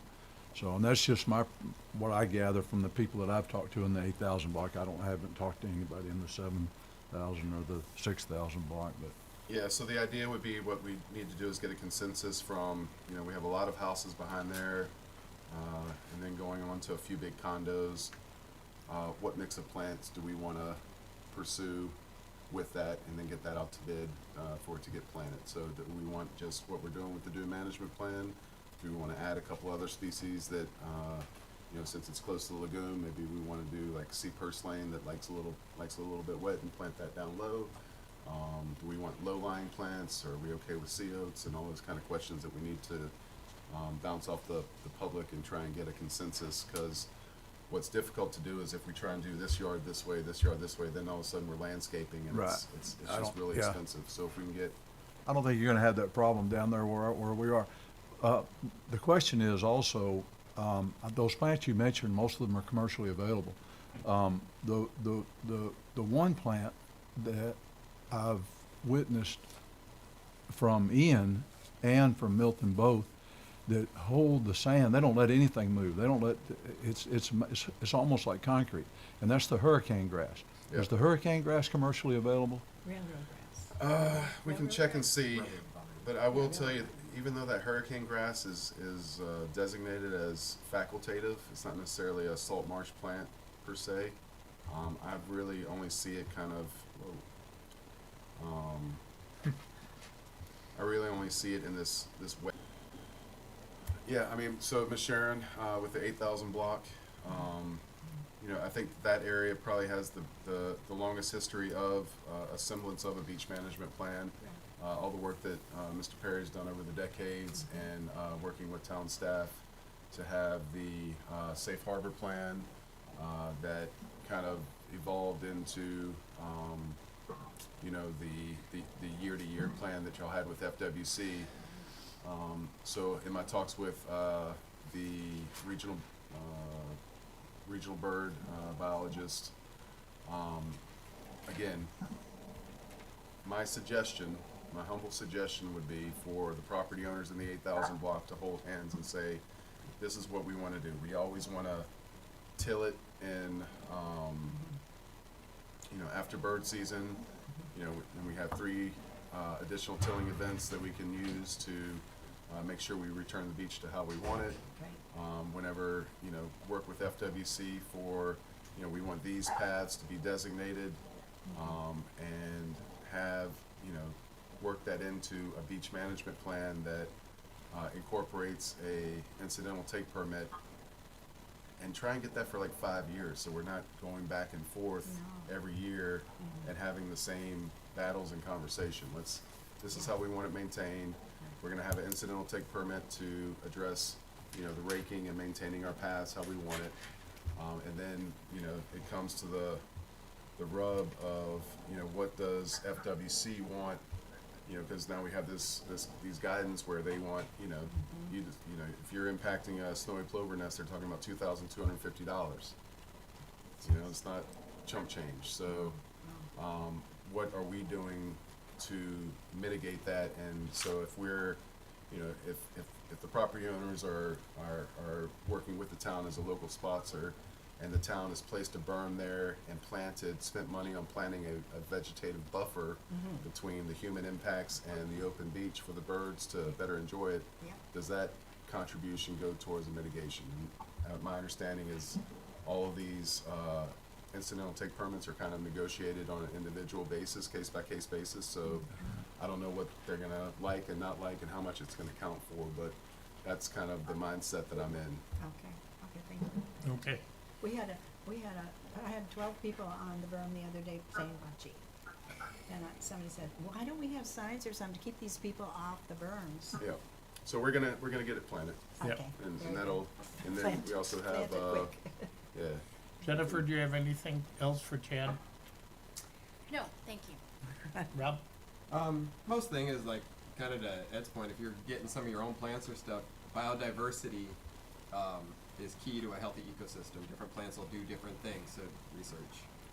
So, and that's just what I gather from the people that I've talked to in the 8,000 block. Haven't talked to anybody in the 7,000 or the 6,000 block, but.
Yeah, so the idea would be what we need to do is get a consensus from, you know, we have a lot of houses behind there, and then going on to a few big condos. What mix of plants do we want to pursue with that, and then get that out to bid for it to get planted? So that we want just what we're doing with the dune management plan. Do we want to add a couple other species that, you know, since it's close to the lagoon, maybe we want to do like sea purslane that likes a little bit wet and plant that down low. Do we want low-lying plants? Or are we okay with sea oats? And all those kind of questions that we need to bounce off the public and try and get a consensus. Because what's difficult to do is if we try and do this yard this way, then all of a sudden we're landscaping and
Right.
it's
I
just
don't-
really
yeah.
expensive. So if we can get,
I don't think you're gonna have that problem down there where we are. The question is also, those plants you mentioned, most of them are commercially available. The one plant that I've witnessed from Ian and from Milton both that hold the sand, they don't let anything move. They don't let, it's almost like concrete, and that's the hurricane grass.
Yeah.
Is the hurricane grass commercially available?
Railroad grass.
we can check and see. But I will tell you, even though that hurricane grass is designated as facultative, it's not necessarily a salt marsh plant per se. I really only see it kind of, I really only see it in this way. Yeah, I mean, so Ms. Sharon, with the 8,000 block, you know, I think that area probably has the longest history of a semblance of a beach management plan. All the work that Mr. Perry's done over the decades and working with town staff to have the safe harbor plan that kind of evolved into, you know, the year-to-year plan that y'all had with FWC. So in my talks with the regional bird biologist, again, my humble suggestion would be for the property owners in the 8,000 block to hold hands and say, this is what we want to do. We always want to till it in, you know, after bird season, you know, and we have 3 additional tilling events that we can use to make sure we return the beach to how we want it. Whenever, you know, work with FWC for, you know, we want these paths to be designated, and have, you know, work that into a beach management plan that incorporates a incidental take permit, and try and get that for like 5 years, so we're not going back and forth every year and having the same battles and conversation. This is how we want it maintained. We're gonna have an incidental take permit to address, you know, the raking and maintaining our paths how we want it. And then, you know, it comes to the the rub of, you know, what does FWC want, you know, because now we have these guidance where they want, you know, you know, if you're impacting a snowy plover nest, they're talking about $2,250. You know, it's not chump change. So, what are we doing to mitigate that? And so if we're, you know, if the property owners are working with the town as a local sponsor, and the town has placed a berm there and spent money on planting a vegetative buffer between the human impacts and the open beach for the birds to better enjoy it,
Yeah.
does that contribution go towards the mitigation? And, my understanding is all of these incidental take permits are kind of negotiated on an individual basis, case by case basis. So I don't know what they're gonna like and not like and how much it's gonna count for, but that's kind of the mindset that I'm in.
Okay, thank you.
Okay.
I had 12 people on the berm the other day playing bocce. And somebody said, why don't we have signs or something to keep these people off the berms?
Yeah. So we're gonna get it planted,
Yep.
Okay.
and
very
that'll, and then
Plant-
we also
good.
have,
Plant it quick.
yeah.
Jennifer, do you have anything else for Chad?
No, thank you.
Rob?
Most thing is like kind of to Ed's point, if you're getting some of your own plants or stuff, biodiversity is key to a healthy ecosystem. Different plants will do different things, so research.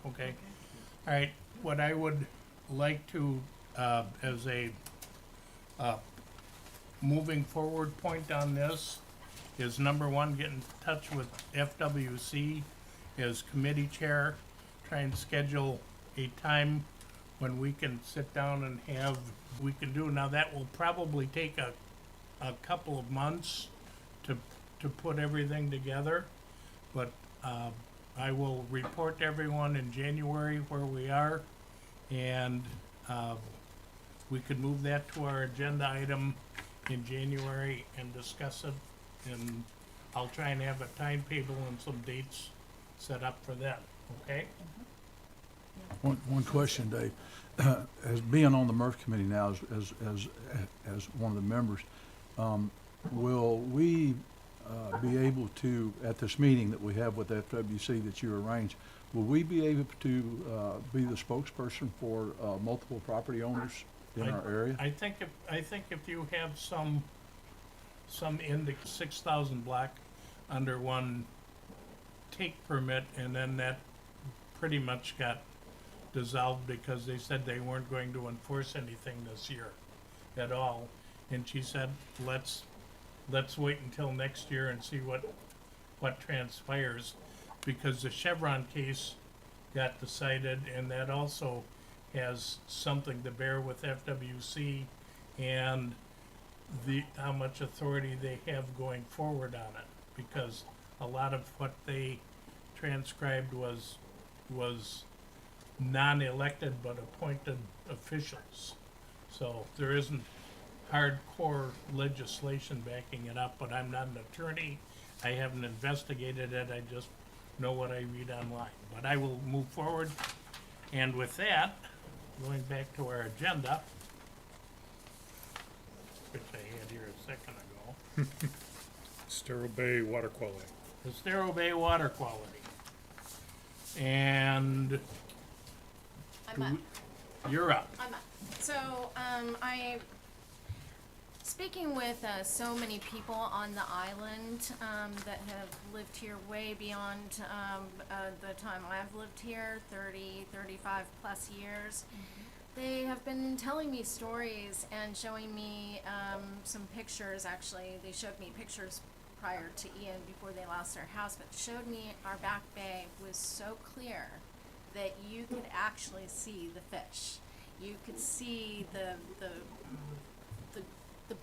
Okay. All right, what I would like to, as a, moving forward point on this is number one, get in touch with FWC as committee chair, try and schedule a time when we can sit down and have, we can do, now that will probably take a couple of months to put everything together, but, I will report to everyone in January where we are, and, we could move that to our agenda item in January and discuss it, and I'll try and have a timetable and some dates set up for that, okay?
One question, Dave. As being on the MRF committee now, as one of the members, will we be able to, at this meeting that we have with FWC that you arrange, will we be able to be the spokesperson for multiple property owners in our area?
I think if you have some in the 6,000 block under one take permit, and then that pretty much got dissolved because they said they weren't going to enforce anything this year at all. And she said, let's wait until next year and see what transpires, because the Chevron case got decided, and that also has something to bear with FWC and how much authority they have going forward on it, because a lot of what they transcribed was non-elected but appointed officials. So there isn't hardcore legislation backing it up, but I'm not an attorney. I haven't investigated it, I just know what I read online. But I will move forward, and with that, going back to our agenda, which I had here a second ago,
Estero Bay water quality.
the Estero Bay water quality. And
I'm up.
you're up.
I'm up. So, speaking with so many people on the island that have lived here way beyond the time I've lived here, 30, 35 plus years, they have been telling me stories and showing me some pictures. Actually, they showed me pictures prior to Ian, before they lost their house, but showed me our back bay was so clear that you could actually see the fish. You could see the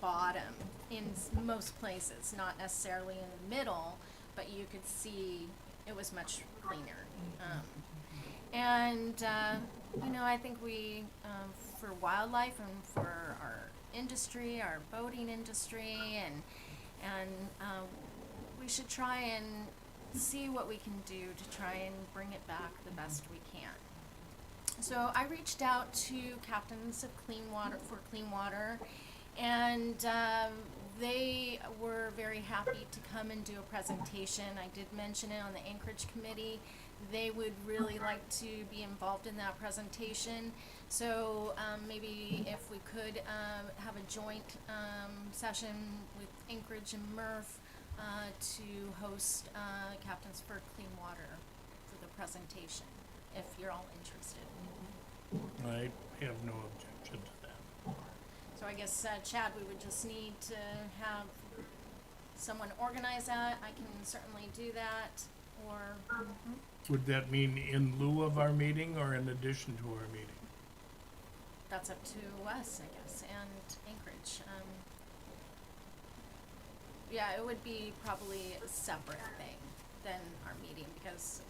bottom in most places, not necessarily in the middle, but you could see it was much cleaner. I think we, for wildlife and for our industry, our boating industry, and we should try and see what we can do to try and bring it back the best we can. So I reached out to captains of clean water, and they were very happy to come and do a presentation. I did mention it on the Anchorage committee. They would really like to be involved in that presentation. So maybe if we could have a joint session with Anchorage and Murph to host Captains for Clean Water for the presentation, if you're all interested.
I have no objection to that.
So I guess, Chad, we would just need to have someone organize that. I can certainly do that, or,
Would that mean in lieu of our meeting or in addition to our meeting?
that's up to us, I guess, and Anchorage. Yeah, it would be probably a separate thing than our meeting, because,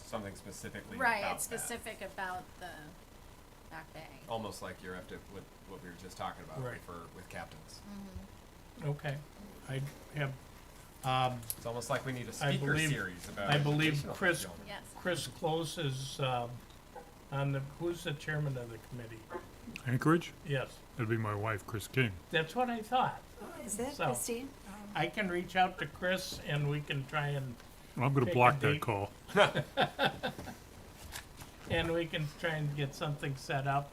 Something specifically
right,
about
it's
that.
specific about the Back Bay.
Almost like you're up to what we were just talking about
Right.
with captains.
Okay, I have,
It's almost like we need a
I
speaker
believe-
series about
I believe
educational
Chris-
fulfillment.
Yes.
Chris Close is, on the, who's the chairman of the committee?
Anchorage?
Yes,
That'd be my wife, Chris King.
that's what I thought.
Is that
So-
Christine?
I can reach out to Chris and we can try and,
I'm gonna
Take a
block
date.
that call.
and we can try and get something set up.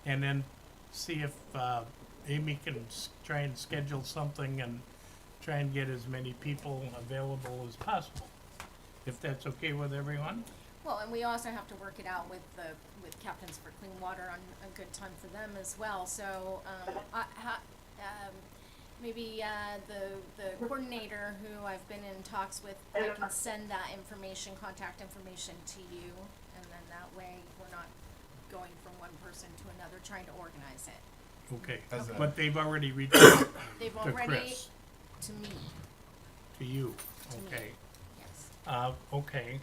And then see if, Amy can try and schedule something and try and get as many people available as possible. If that's okay with everyone?
Well, and we also have to work it out with Captains for Clean Water on a good time for them as well, so, maybe, the coordinator who I've been in talks with, I can send that information, contact information to you, and then that way we're not going from one person to another trying to organize it.
Okay,
As a-
but they've already reached out
They've
to
already,
Chris,
to me,
to you,
To me.
okay.
yes.
Okay,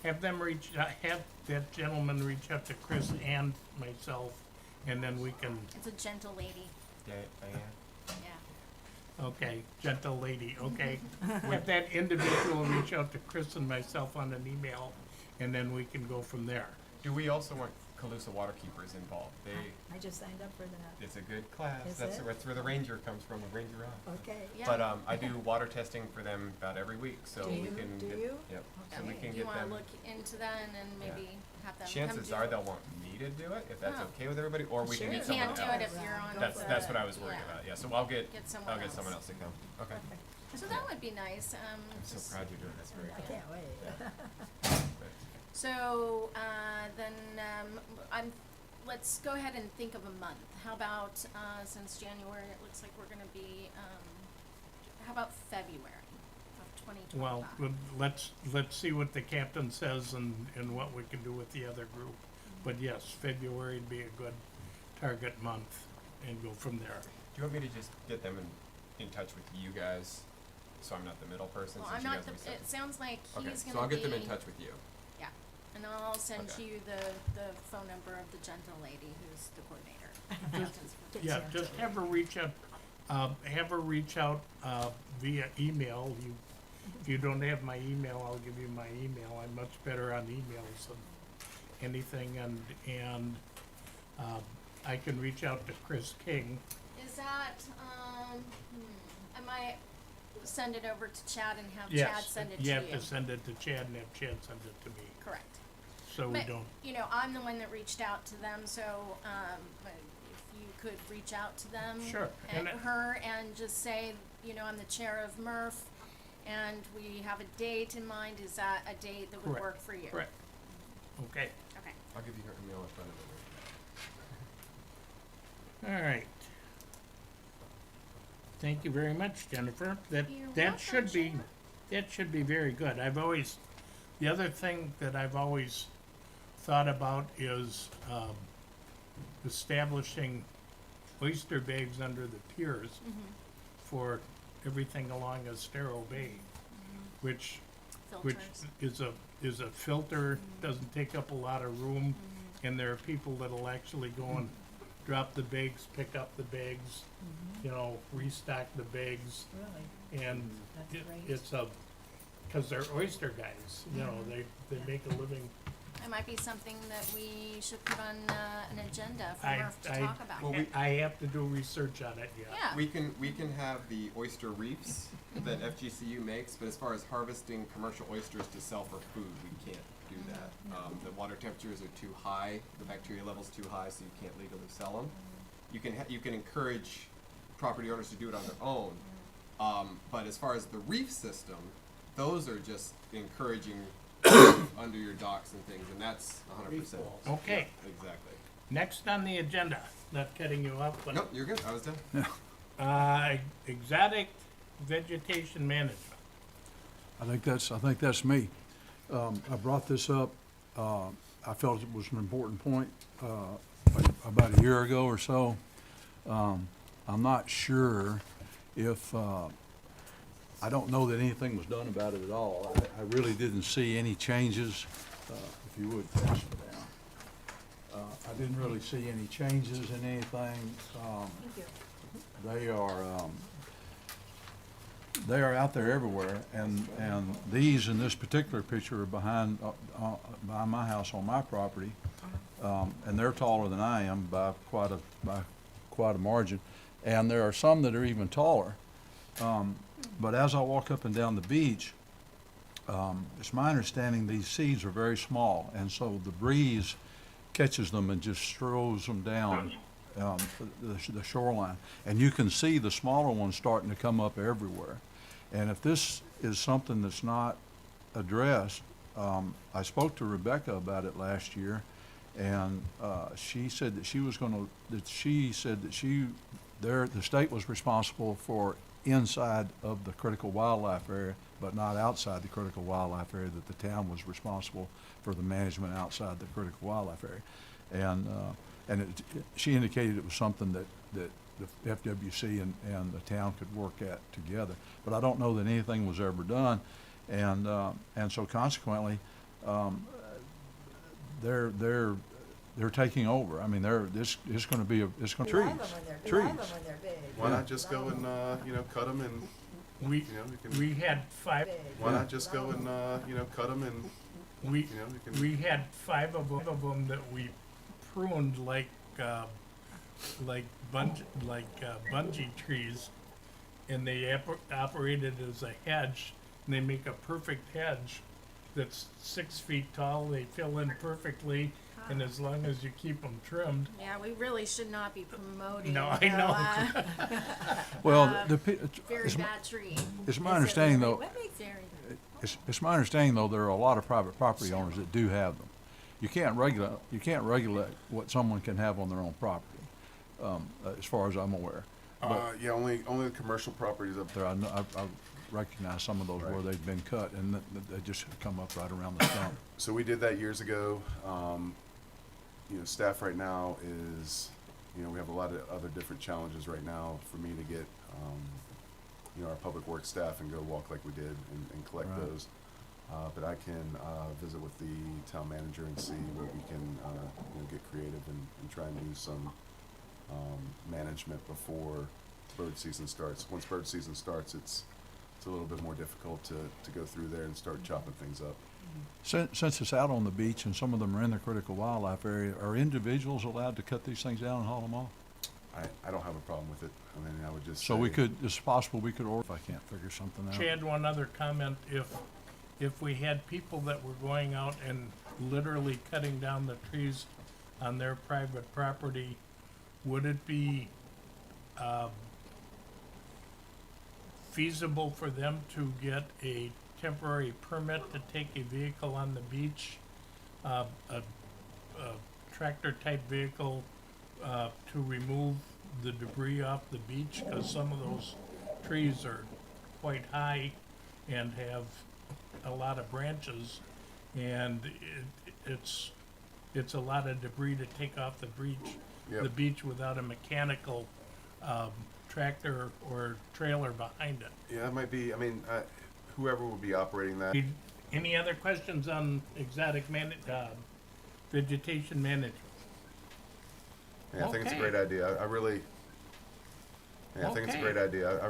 have them reach, have that gentleman reach out to Chris and myself, and then we can,
It's a gentle lady,
Diane?
yeah.
okay, gentle lady, okay. Have that individual reach out to Chris and myself on an email, and then we can go from there.
Do we also want Calusa Waterkeepers involved?
I just signed up for that.
It's a good class.
Is
That's
it?
that's where the ranger comes from, the ranger on.
Okay.
Yeah.
But I do water testing for them about every week, so
Do
we
you?
can
Do
get,
you?
yep. So we
Okay,
can
do you
get
wanna
them.
look into that and then maybe have them come
Chances
do
are
it?
they'll want me to do it if that's
Oh.
okay with everybody, or we
Sure.
can
You
get someone
can't
else.
do it if you're on
That's
the-
what I was worried
yeah.
about. Yeah, so I'll get
Get someone
I'll get
else.
someone else to come. Okay.
So that would be nice,
I'm so
just-
proud you're doing this. Very
I
cool.
can't wait.
So, then, let's go ahead and think of a month. How about, since January, it looks like we're gonna be, how about February of 2025?
Well, let's see what the captain says and what we can do with the other group. But yes, February would be a good target month and go from there.
Do you want me to just get them in touch with you guys, so I'm not the middle person?
Well,
since
I'm
you
not
guys
the,
will be separate?
it sounds like
Okay,
he's gonna be.
so I'll get them in touch with you.
Yeah, and I'll send
Okay.
you the phone number of the gentle lady who's the coordinator.
Yeah, just have her reach out, via email. If you don't have my email, I'll give you my email. I'm much better on emails than anything, and I can reach out to Chris King.
Is that, I might send it over to Chad and have Chad
Yes,
send it to
you
you.
have to send it to Chad and have Chad send it to me,
Correct.
so we
But,
don't,
you know, I'm the one that reached out to them, so, but if you could reach out to them.
Sure,
And
and
her, and just say, you know, I'm the chair of Murph, and we have a date in mind. Is that a date that would
Correct,
work for you?
correct. Okay,
Okay.
I'll give you her email in front of
all right. Thank you very much, Jennifer.
You're
That should be,
welcome,
that should be very good. The other thing that I've always thought about is, establishing oyster bags under the piers for everything along Estero Bay, which
Filters.
is a filter, doesn't take up a lot of room, and there are people that'll actually go and drop the bags, pick up the bags, you know, restock the bags,
Really?
and
That's
it,
great.
it's a, cause they're oyster guys, you know, they make a living
It might be something that we should put on, an agenda for
I-
Murph to
I-
talk about.
Well,
I have to do research on it, yeah.
Yeah.
We can have the oyster reefs that FGCU makes, but as far as harvesting commercial oysters to sell for food, we can't do that. The water temperatures are too high, the bacteria level's too high, so you can't legally sell them. You can encourage property owners to do it on their own, but as far as the reef system, those are just encouraging under your docks and things, and that's 100%.
Okay,
Exactly.
next on the agenda, not cutting you off, but
Nope, you're good. I was done.
exotic vegetation management.
I think that's me. I brought this up, I felt it was an important point, about a year ago or so. I'm not sure if, I don't know that anything was done about it at all. I really didn't see any changes, if you would pass it down. I didn't really see any changes in anything.
Thank you.
They are out there everywhere, and these in this particular picture are behind my house on my property, and they're taller than I am by quite a margin, and there are some that are even taller. But as I walk up and down the beach, it's my understanding these seeds are very small, and so the breeze catches them and just throws them down the shoreline. And you can see the smaller ones starting to come up everywhere. And if this is something that's not addressed, I spoke to Rebecca about it last year, and she said that the state was responsible for inside of the critical wildlife area, but not outside the critical wildlife area, that the town was responsible for the management outside the critical wildlife area. And she indicated it was something that the FWC and the town could work at together. But I don't know that anything was ever done, and so consequently, they're taking over. I mean, it's going to be trees.
We love them when they're big.
Why not just go and, cut them and,
We, we had five,
why not just go and, cut them and,
we,
you can.
we had five of them that we pruned like bungee trees, and they operated as a hedge, and they make a perfect hedge that's 6 feet tall. They fill in perfectly, and as long as you keep them trimmed.
Yeah, we really should not be promoting.
No, I
the,
know.
Well,
very bad tree.
it's my understanding though,
What makes very bad?
it's my understanding though, there are a lot of private property owners that do have them. You can't regulate what someone can have on their own property, as far as I'm aware. But
Yeah, only the commercial properties up
there, I recognize some of those where
Right.
they've been cut, and they just come up right around the stump.
So we did that years ago. Staff right now is, we have a lot of other different challenges right now for me to get, our public works staff and go walk like we did and collect
Right.
those. But I can visit with the town manager and see what we can, get creative and try and do some management before bird season starts. Once bird season starts, it's a little bit more difficult to go through there and start chopping things up.
Since it's out on the beach and some of them are in the critical wildlife area, are individuals allowed to cut these things down and haul them off?
I don't have a problem with it. I mean, I would just
So we
say-
could, it's possible we could order, if I can't figure something out.
Chad, one other comment, if we had people that were going out and literally cutting down the trees on their private property, would it be, feasible for them to get a temporary permit to take a vehicle on the beach, a tractor type vehicle, to remove the debris off the beach? Cause some of those trees are quite high and have a lot of branches, and it's a lot of debris to take off the
Yep.
beach without a mechanical, tractor or trailer behind it.
Yeah, it might be, whoever would be operating that.
Any other questions on exotic vegetation management?
Yeah, I think it's a
Okay.
great idea. I really, I think it's a
Okay.
great idea.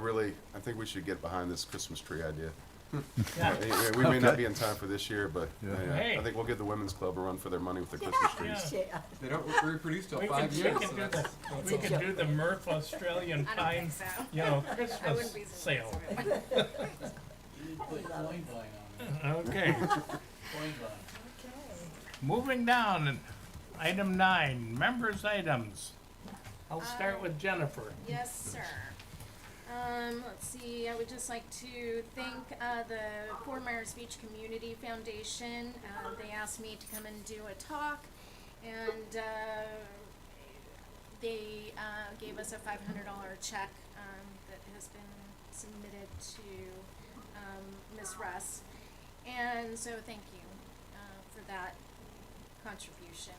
I think we should get behind this Christmas tree idea.
Yeah.
Yeah, we may not be in time for this year, but
Yeah.
Hey.
I think we'll give the women's club a run for their money with the Christmas trees.
Yeah.
They don't reproduce till
We
5
could,
years,
we
so
could do
that's,
the, we could do the Murph Australian
I don't
Pine,
think so.
you know,
I
Christmas
wouldn't be
sale.
surprised.
Put coin line on
Okay,
it, coin line.
Okay.
moving down, item 9, members' items. I'll start with Jennifer.
Yes, sir. Let's see, I would just like to thank, the Fort Myers Beach Community Foundation. They asked me to come and do a talk, and, they, gave us a $500 check, that has been submitted to, Ms. Russ. And so thank you, for that contribution.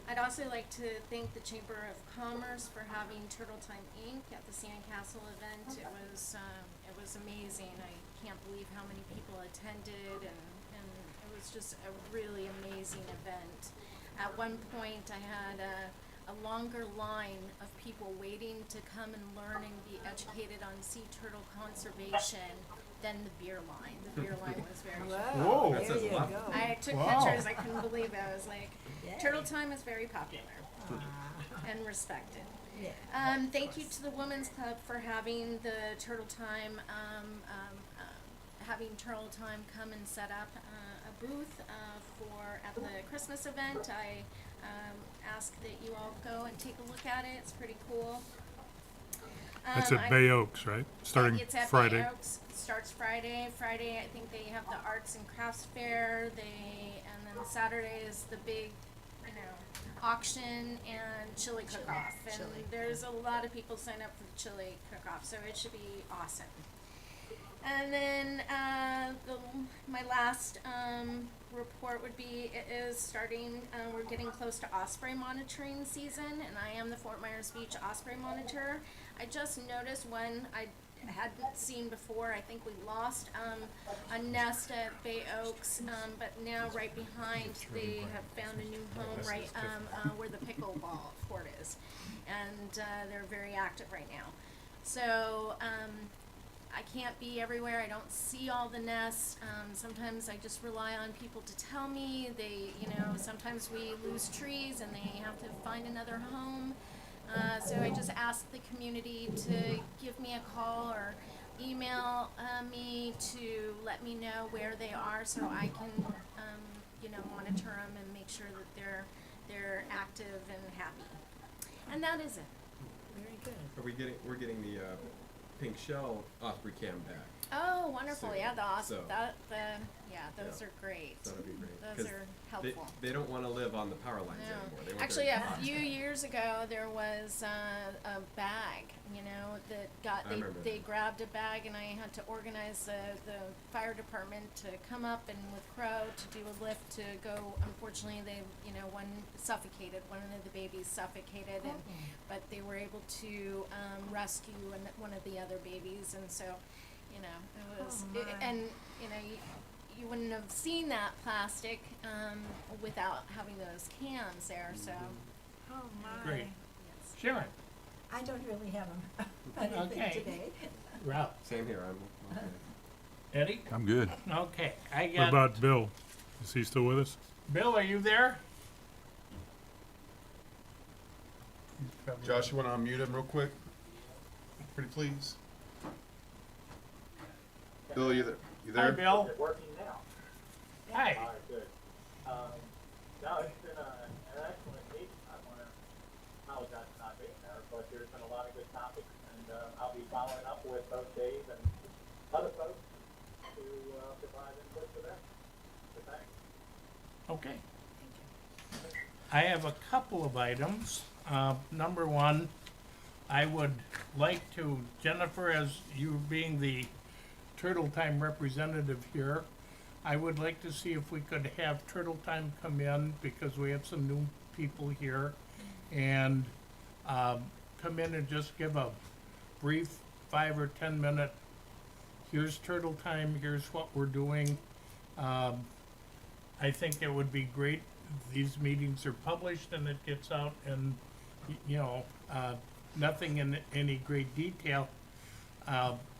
I'd also like to thank the Chamber of Commerce for having Turtle Time Inc. at the Sandcastle event. It was amazing. I can't believe how many people attended, and it was just a really amazing event. At one point, I had a longer line of people waiting to come and learn and be educated on sea turtle conservation than the beer line. The beer line was very short.
Whoa.
There
says a
you
lot.
go.
I took
Wow.
pictures, I couldn't believe it. I was like,
Yay.
Turtle Time is very popular
Aw,
and respected.
yeah.
Thank you to the Women's Club for having the Turtle Time, having Turtle Time come and set up a booth at the Christmas event. I ask that you all go and take a look at it. It's pretty cool.
That's
I-
at Bay Oaks, right? Starting
it's at
Friday.
Bay Oaks. It starts Friday. Friday, I think they have the arts and crafts fair. And then Saturday is the big, auction and chili cook-off. And
chili.
there's a lot of people sign up for the chili cook-off, so it should be awesome. And then my last report would be, it is starting, we're getting close to osprey monitoring season, and I am the Fort Myers Beach Osprey Monitor. I just noticed one I hadn't seen before. I think we lost a nest at Bay Oaks, but now right behind they have found a new home right where the pickleball court is, and they're very active right now. So I can't be everywhere. I don't see all the nests. Sometimes I just rely on people to tell me. Sometimes we lose trees and they have to find another home. So I just ask the community to give me a call or email me to let me know where they are, so I can, monitor them and make sure that they're active and happy. And that is it.
Very good.
we're getting the pink shell osprey cam back.
Oh, wonderful!
So-
Yeah, the awesome.
so-
Those
Yeah.
are great.
So that'll be great.
Those
'Cause
are
They,
helpful.
they don't want to live on the power lines
No.
anymore. They want
Actually,
their
a few years ago, there was a bag, that got,
I remember
they
that.
grabbed a bag, and I had to organize the fire department to come up and with Crow to do a lift to go. Unfortunately, one suffocated, one of the babies suffocated, and but they were able to rescue one of the other babies, and so, it was,
Oh, my.
and, you wouldn't have seen that plastic without having those cans there, so.
Oh, my.
Great.
Yes.
Sharon,
I don't really have anything
Okay.
today.
Ralph,
Same here. I'm okay.
Eddie?
I'm good.
Okay, I
What
got,
about Bill? Is he still with us?
Bill, are you there? He's probably-
Josh, you want to unmute him real quick? Pretty please. Bill, you there? You
Hi,
there?
Bill.
Is it working now?
Hi.
All right, good. No, it's been an excellent meeting. I want to apologize for not being there, but there's been a lot of good topics, and I'll be following up with both Dave and other folks to provide input for them. So thanks.
Okay. I have a couple of items. Number one, I would like to, Jennifer, as you being the Turtle Time representative here, I would like to see if we could have Turtle Time come in, because we have some new people here, and come in and just give a brief 5 or 10 minute, here's Turtle Time, here's what we're doing. I think it would be great. These meetings are published and it gets out, and nothing in any great detail.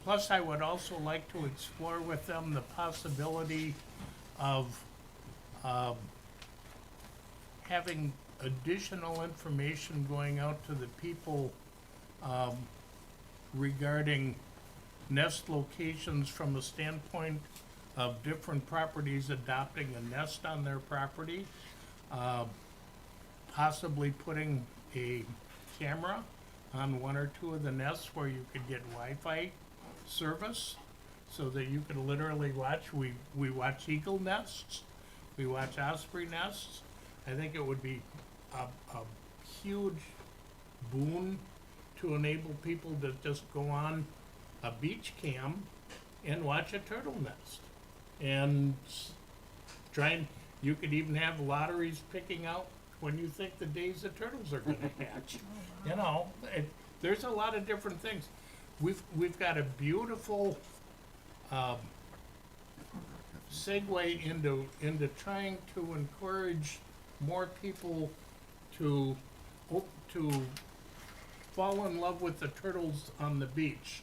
Plus, I would also like to explore with them the possibility of having additional information going out to the people regarding nest locations from a standpoint of different properties adopting a nest on their property. Possibly putting a camera on one or two of the nests where you could get Wi-Fi service, so that you could literally watch. We watch eagle nests, we watch osprey nests. I think it would be a huge boon to enable people to just go on a beach cam and watch a turtle nest. And you could even have lotteries picking out when you think the days the turtles are gonna hatch. You know, there's a lot of different things. We've got a beautiful segue into trying to encourage more people to fall in love with the turtles on the beach.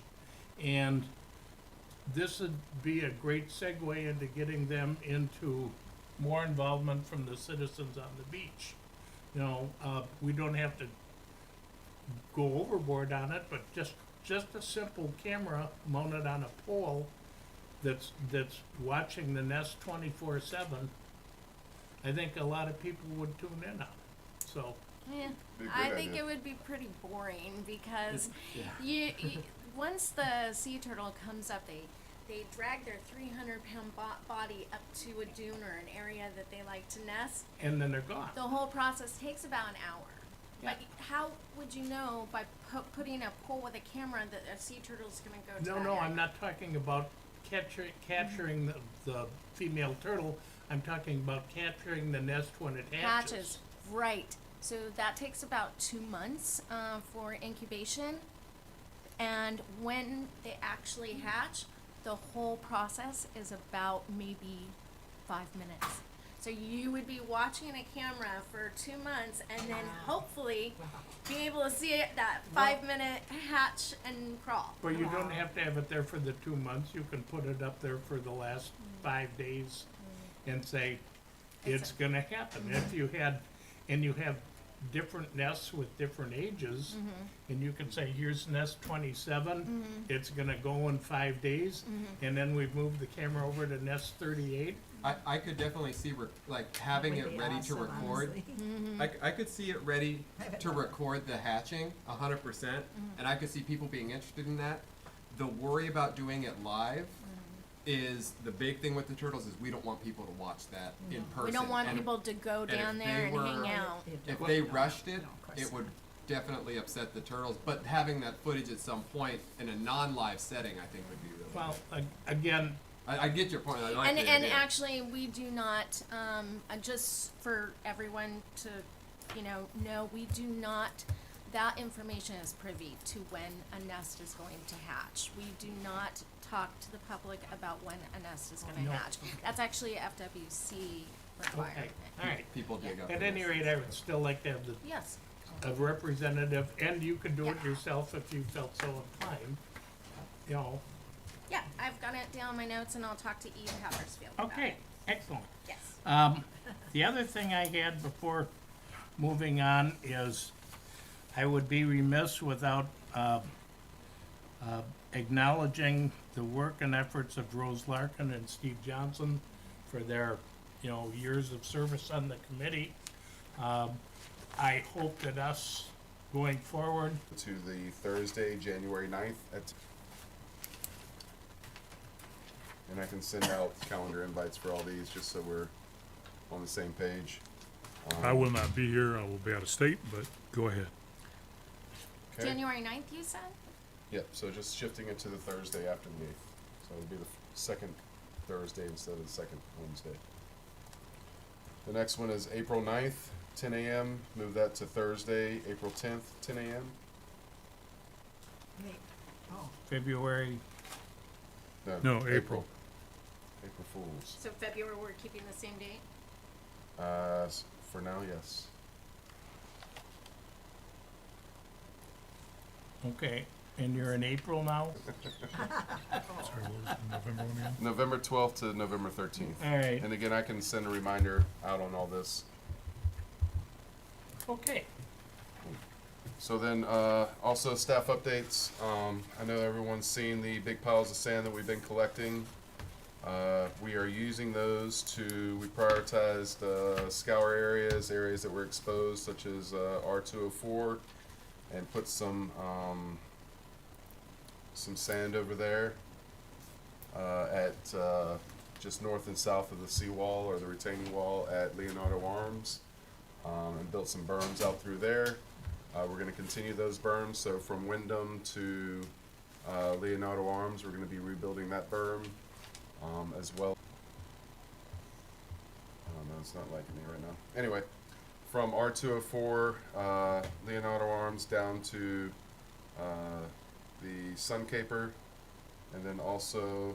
And this would be a great segue into getting them into more involvement from the citizens on the beach. You know, we don't have to go overboard on it, but just a simple camera mounted on a pole that's watching the nest 24/7. I think a lot of people would tune in on it. So
Yeah,
Be a
I
great
think
idea.
it would be pretty boring because you once the sea turtle comes up, they drag their 300-pound body up to a dune or an area that they like to nest.
and then they're gone.
The whole process takes about an hour.
Yeah.
But how would you know by putting a pole with a camera that a sea turtle is going to go to that
No,
area?
I'm not talking about capturing the female turtle. I'm talking about capturing the nest when it hatches.
Hatches, right. So that takes about 2 months for incubation. And when they actually hatch, the whole process is about maybe 5 minutes. So you would be watching a camera for 2 months and then hopefully be able to see it, that 5-minute hatch and crawl.
But you don't have to have it there for the 2 months. You can put it up there for the last 5 days and say, it's gonna happen. If you have different nests with different ages, and you can say, here's nest 27, it's gonna go in 5 days, and then we've moved the camera over to nest 38.
I could definitely see having
That
it
would be
ready to
awesome,
record.
honestly.
I could see it ready to record the hatching 100%, and I could see people being interested in that. The worry about doing it live is the big thing with the turtles is we don't want people to watch that in person.
We don't want
And
people to go
if
down
they
there and
were-
hang out.
if they rushed it,
No, of course
it would definitely upset the turtles. But having that footage at some point in a non-live setting, I think would be really
Well,
good.
again,
I get your point. I like
And
the
and
idea.
actually, we do not. Just for everyone to, know, we do not. That information is privy to when a nest is going to hatch. We do not talk to the public about when a nest is going to
No.
hatch. That's actually a FWC
okay,
requirement.
all right.
People dig up.
At
the
any
nests.
rate, I would still like to have
Yes.
a representative, and you could do it
Yeah.
yourself if you felt so inclined. You know,
Yeah, I've got it down in my notes, and I'll talk to Eve Coppersfield about
okay,
it.
excellent.
Yes.
The other thing I had before moving on is I would be remiss without acknowledging the work and efforts of Rose Larkin and Steve Johnson for their, years of service on the committee. I hope that us going forward,
To the Thursday, January 9th and I can send out calendar invites for all these, just so we're on the same page.
I will not be here. I will be out of state, but go ahead.
Okay.
January 9th, you said?
Yep, so just shifting it to the Thursday after the 8th. So it'll be the second Thursday instead of the second Wednesday. The next one is April 9th, 10 a.m. Move that to Thursday, April 10th, 10 a.m.
Wait, oh,
February,
No, April.
April Fools.
So February, we're keeping the same date?
For now, yes.
okay. And you're in April now?
Sorry, what was the November one again?
November 12th to November 13th.
All right,
And again, I can send a reminder out on all this.
okay.
So then, also staff updates. I know everyone's seen the big piles of sand that we've been collecting. We are using those we prioritized scour areas that were exposed, such as R204, and put some sand over there at just north and south of the seawall or the retaining wall at Leonardo Arms, and built some berms out through there. We're going to continue those berms. So from Wyndham to Leonardo Arms, we're going to be rebuilding that berm as well. Oh no, it's not liking me right now. Anyway, from R204, Leonardo Arms down to the Sun Caper, and then also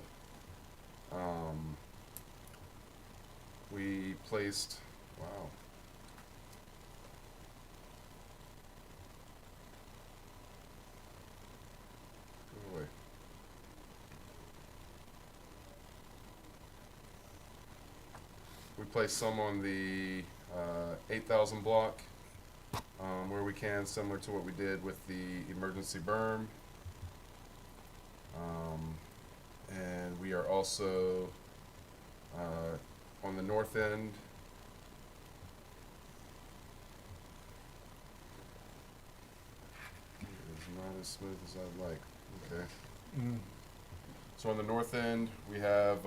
we placed, wow. Go away. We placed some on the 8,000 block where we can, similar to what we did with the emergency berm. And we are also on the north end. It is not as smooth as I'd like. Okay. So on the north end, we have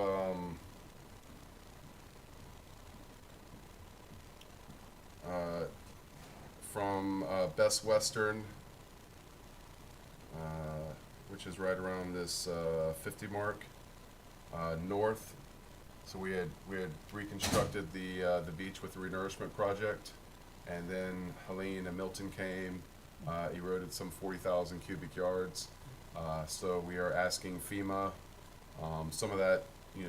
from Best Western, which is right around this 50 mark, north. So we had reconstructed the beach with the renourishment project, and then Helene and Milton came, eroded some 40,000 cubic yards. So we are asking FEMA. Some of that,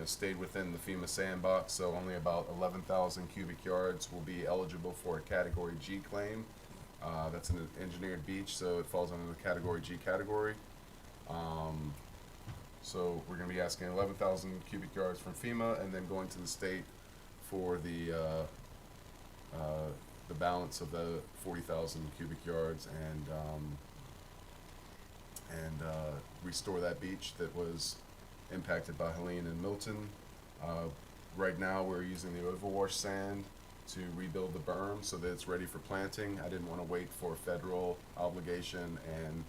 stayed within the FEMA sandbox, so only about 11,000 cubic yards will be eligible for a Category G claim. That's an engineered beach, so it falls under the Category G category. So we're going to be asking 11,000 cubic yards from FEMA, and then going to the state for the balance of the 40,000 cubic yards, and restore that beach that was impacted by Helene and Milton. Right now we're using the overwash sand to rebuild the berm so that it's ready for planting. I didn't want to wait for federal obligation and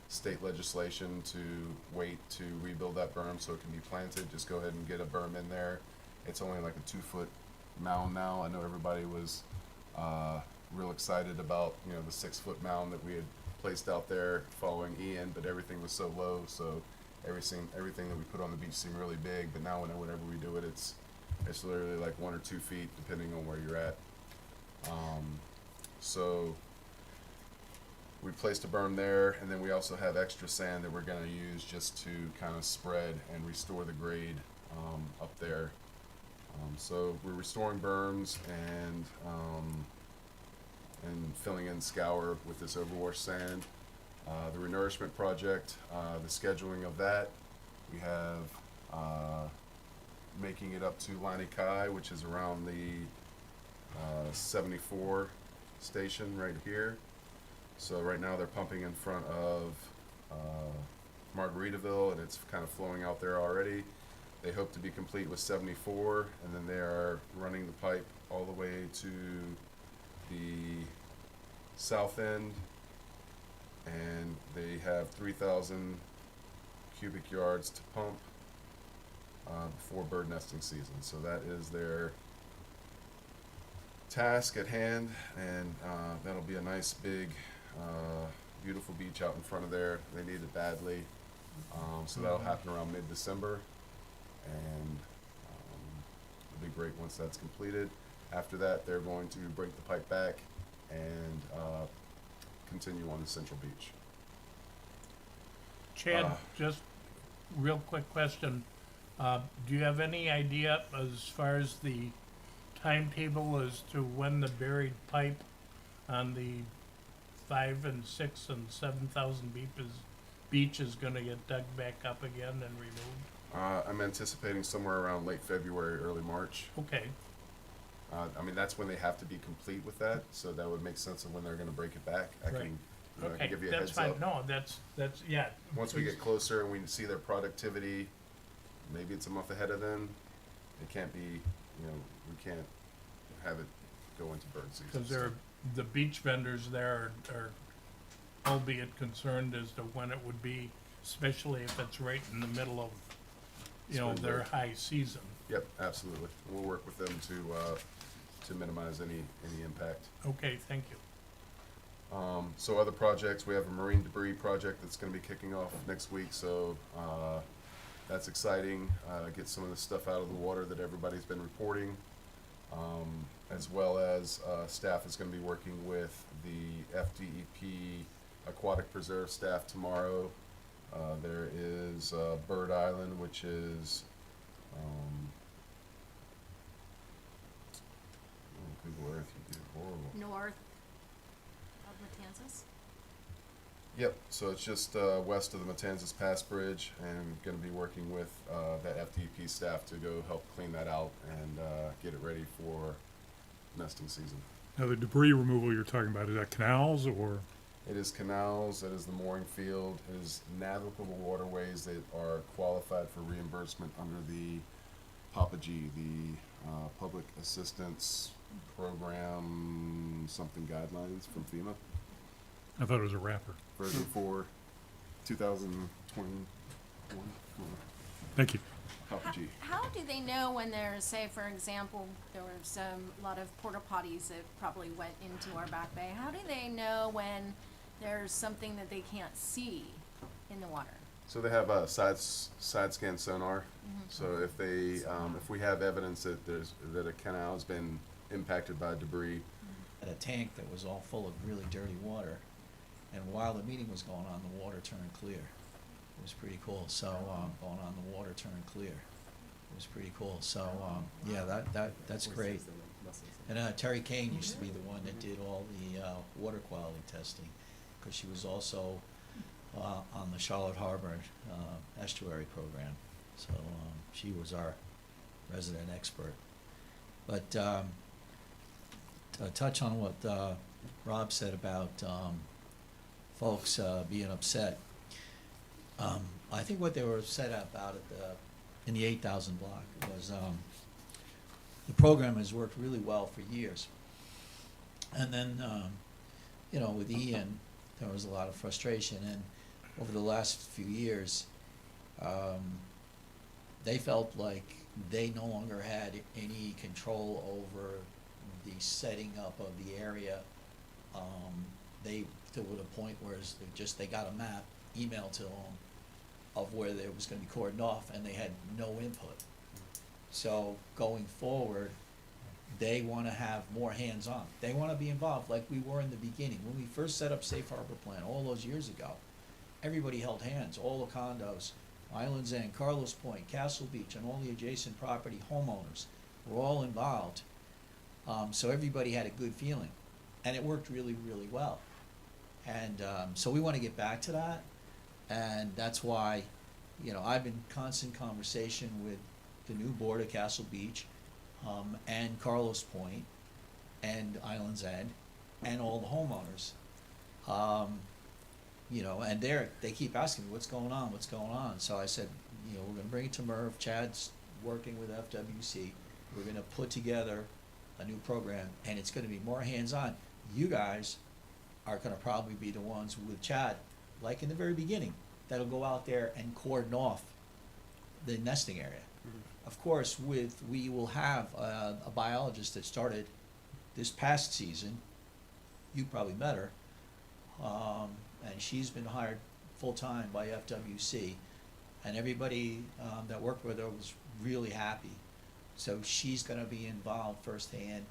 state legislation to wait to rebuild that berm so it can be planted. Just go ahead and get a berm in there. It's only like a 2-foot mound now. I know everybody was real excited about the 6-foot mound that we had placed out there following Ian, but everything was so low, so everything that we put on the beach seemed really big. But now whenever we do it, it's literally like 1 or 2 feet depending on where you're at. So we placed a berm there, and then we also have extra sand that we're going to use just to kind of spread and restore the grade up there. So we're restoring berms and filling in scour with this overwash sand. The renourishment project, the scheduling of that, we have making it up to Lani Kai, which is around the 74 station right here. So right now they're pumping in front of Margaritaville, and it's kind of flowing out there already. They hope to be complete with 74, and then they are running the pipe all the way to the south end, and they have 3,000 cubic yards to pump before bird nesting season. So that is their task at hand, and that'll be a nice big beautiful beach out in front of there. They need it badly. So that'll happen around mid-December, and it'll be great once that's completed. After that, they're going to break the pipe back and continue on the Central Beach.
Chad, just real quick question. Do you have any idea as far as the timetable as to when the buried pipe on the 5 and 6 and 7,000 beep is beach is gonna get dug back up again and removed?
I'm anticipating somewhere around late February, early March.
Okay,
I mean, that's when they have to be complete with that, so that would make sense of when they're gonna break it back. I
Right.
can, you know, I
okay,
can give you a
that's
heads
fine,
up.
no, that's, yeah.
Once we
please.
get closer and we see their productivity, maybe it's a month ahead of them. It can't be, you know, we can't have it go into bird season.
Cause there, the beach vendors there are albeit concerned as to when it would be, especially if it's right in the middle of, you know,
Spring
their
break.
high season.
Yep, absolutely. We'll work with them to minimize any impact.
Okay, thank you.
So other projects, we have a marine debris project that's gonna be kicking off next week, so, that's exciting. Get some of the stuff out of the water that everybody's been reporting. As well as, staff is gonna be working with the FDEP Aquatic Preserve staff tomorrow. There is, Bird Island, which is, Google Earth, you did horrible.
North of Matanzas?
Yep, so it's just west of the Matanzas Pass Bridge, and gonna be working with that FDP staff to go help clean that out and get it ready for nesting season.
Now, the debris removal you're talking about, is that canals or?
It is canals, it is the mooring field, it is navigable waterways that are qualified for reimbursement under the PAPAG, the Public Assistance Program, something guidelines from FEMA.
I thought it was a wrapper.
Version 4, 2021.
Thank you.
PAPAG.
How do they know when there's, say, for example, there was a lot of porta potties that probably went into our back bay. How do they know when there's something that they can't see in the water?
So they have a side scan sonar. So if they, if we have evidence that that a canal has been impacted by debris,
At a tank that was all full of really dirty water, and while the meeting was going on, the water turned clear. It was pretty cool, so, going on, the water turned clear. It was pretty cool, so, yeah, that's great. And, Terry Kane used to be the one that did all the, water quality testing, cause she was also, on the Charlotte Harbor, estuary program. So, she was our resident expert. But, to touch on what, Rob said about, folks, being upset. I think what they were upset about in the 8,000 block was, the program has worked really well for years. And then, you know, with Ian, there was a lot of frustration, and over the last few years, they felt like they no longer had any control over the setting up of the area. They, to the point where they got a map emailed to them of where it was gonna be cordoned off, and they had no input. So going forward, they wanna have more hands-on. They wanna be involved like we were in the beginning. When we first set up Safe Harbor Plan all those years ago, everybody held hands, all the condos, Islands End, Carlos Point, Castle Beach, and all the adjacent property homeowners were all involved. So everybody had a good feeling, and it worked really, really well. And so we wanna get back to that, and that's why, you know, I've been in constant conversation with the new board at Castle Beach, and Carlos Point, and Islands End, and all the homeowners. You know, and they keep asking me, what's going on? So I said, you know, we're gonna bring it to Merv, Chad's working with FWC, we're gonna put together a new program, and it's gonna be more hands-on. You guys are gonna probably be the ones with Chad, like in the very beginning, that'll go out there and cordon off the nesting area. Of course, we will have a biologist that started this past season, you probably met her, and she's been hired full-time by FWC, and everybody that worked with her was really happy. So she's gonna be involved firsthand,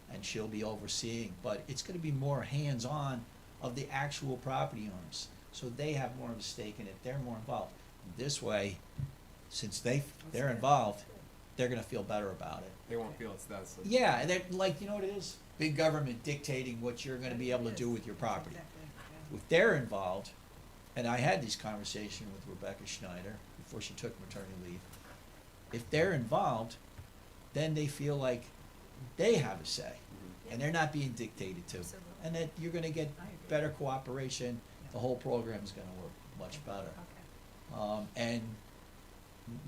and she'll be overseeing, but it's gonna be more hands-on of the actual property owners, so they have more of a stake in it, they're more involved. This way, since they're involved, they're gonna feel better about it.
They won't feel it's that simple.
Yeah, and they're like, you know what it is? Big government dictating what you're gonna be able to do with your property. If they're involved, and I had this conversation with Rebecca Schneider before she took maternity leave. If they're involved, then they feel like they have a say, and they're not being dictated to.
Absolutely.
And that you're gonna get
I agree.
better cooperation, the whole program's gonna work much better.
Okay.
And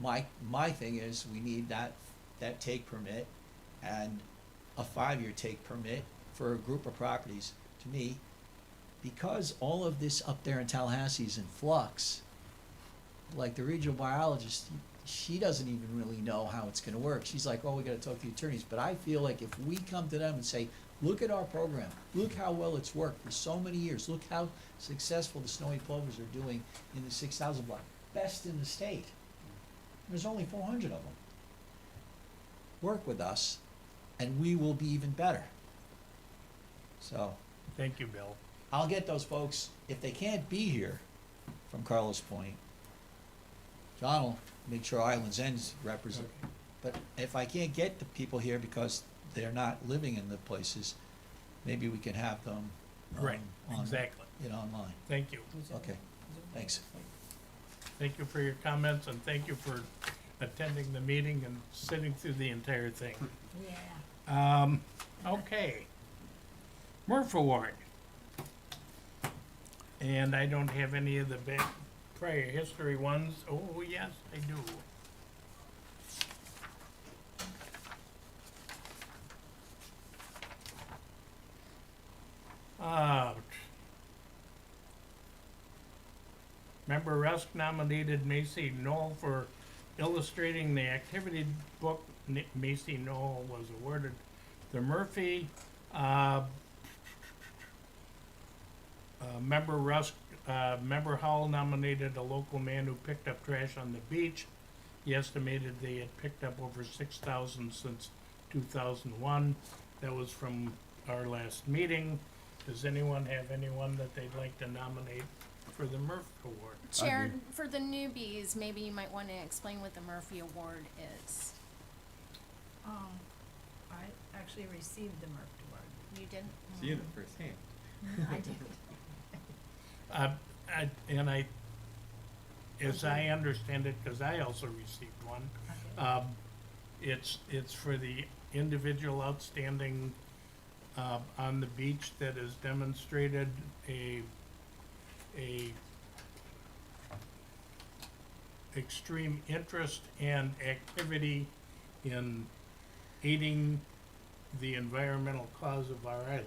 my thing is, we need that take permit and a 5-year take permit for a group of properties. To me, because all of this up there in Tallahassee is in flux, like the regional biologist, she doesn't even really know how it's gonna work. She's like, oh, we gotta talk to the attorneys, but I feel like if we come to them and say, look at our program, look how well it's worked for so many years, look how successful the snowy plovers are doing in the 6,000 block, best in the state. There's only 400 of them. Work with us, and we will be even better. So,
Thank you, Bill.
I'll get those folks, if they can't be here from Carlos Point, John will make sure Islands End's represent. But if I can't get the people here because they're not living in the places, maybe we can have them,
Right,
on,
exactly.
online.
Thank you.
Okay, thanks.
Thank you for your comments, and thank you for attending the meeting and sitting through the entire thing.
Yeah.
Okay. Murph Award. And I don't have any of the prior history ones. Oh, yes, I do. Member Rusk nominated Macy Knoll for illustrating the activity book. Macy Knoll was awarded the Murphy. Member Howell nominated a local man who picked up trash on the beach. He estimated they had picked up over 6,000 since 2001. That was from our last meeting. Does anyone have anyone that they'd like to nominate for the Murphy Award?
Chair, for the newbies, maybe you might wanna explain what the Murphy Award is.
I actually received the Murph Award.
You didn't?
See it firsthand.
I did.
As I understand it, because I also received one, it's for the individual outstanding on the beach that has demonstrated a extreme interest and activity in aiding the environmental cause of our island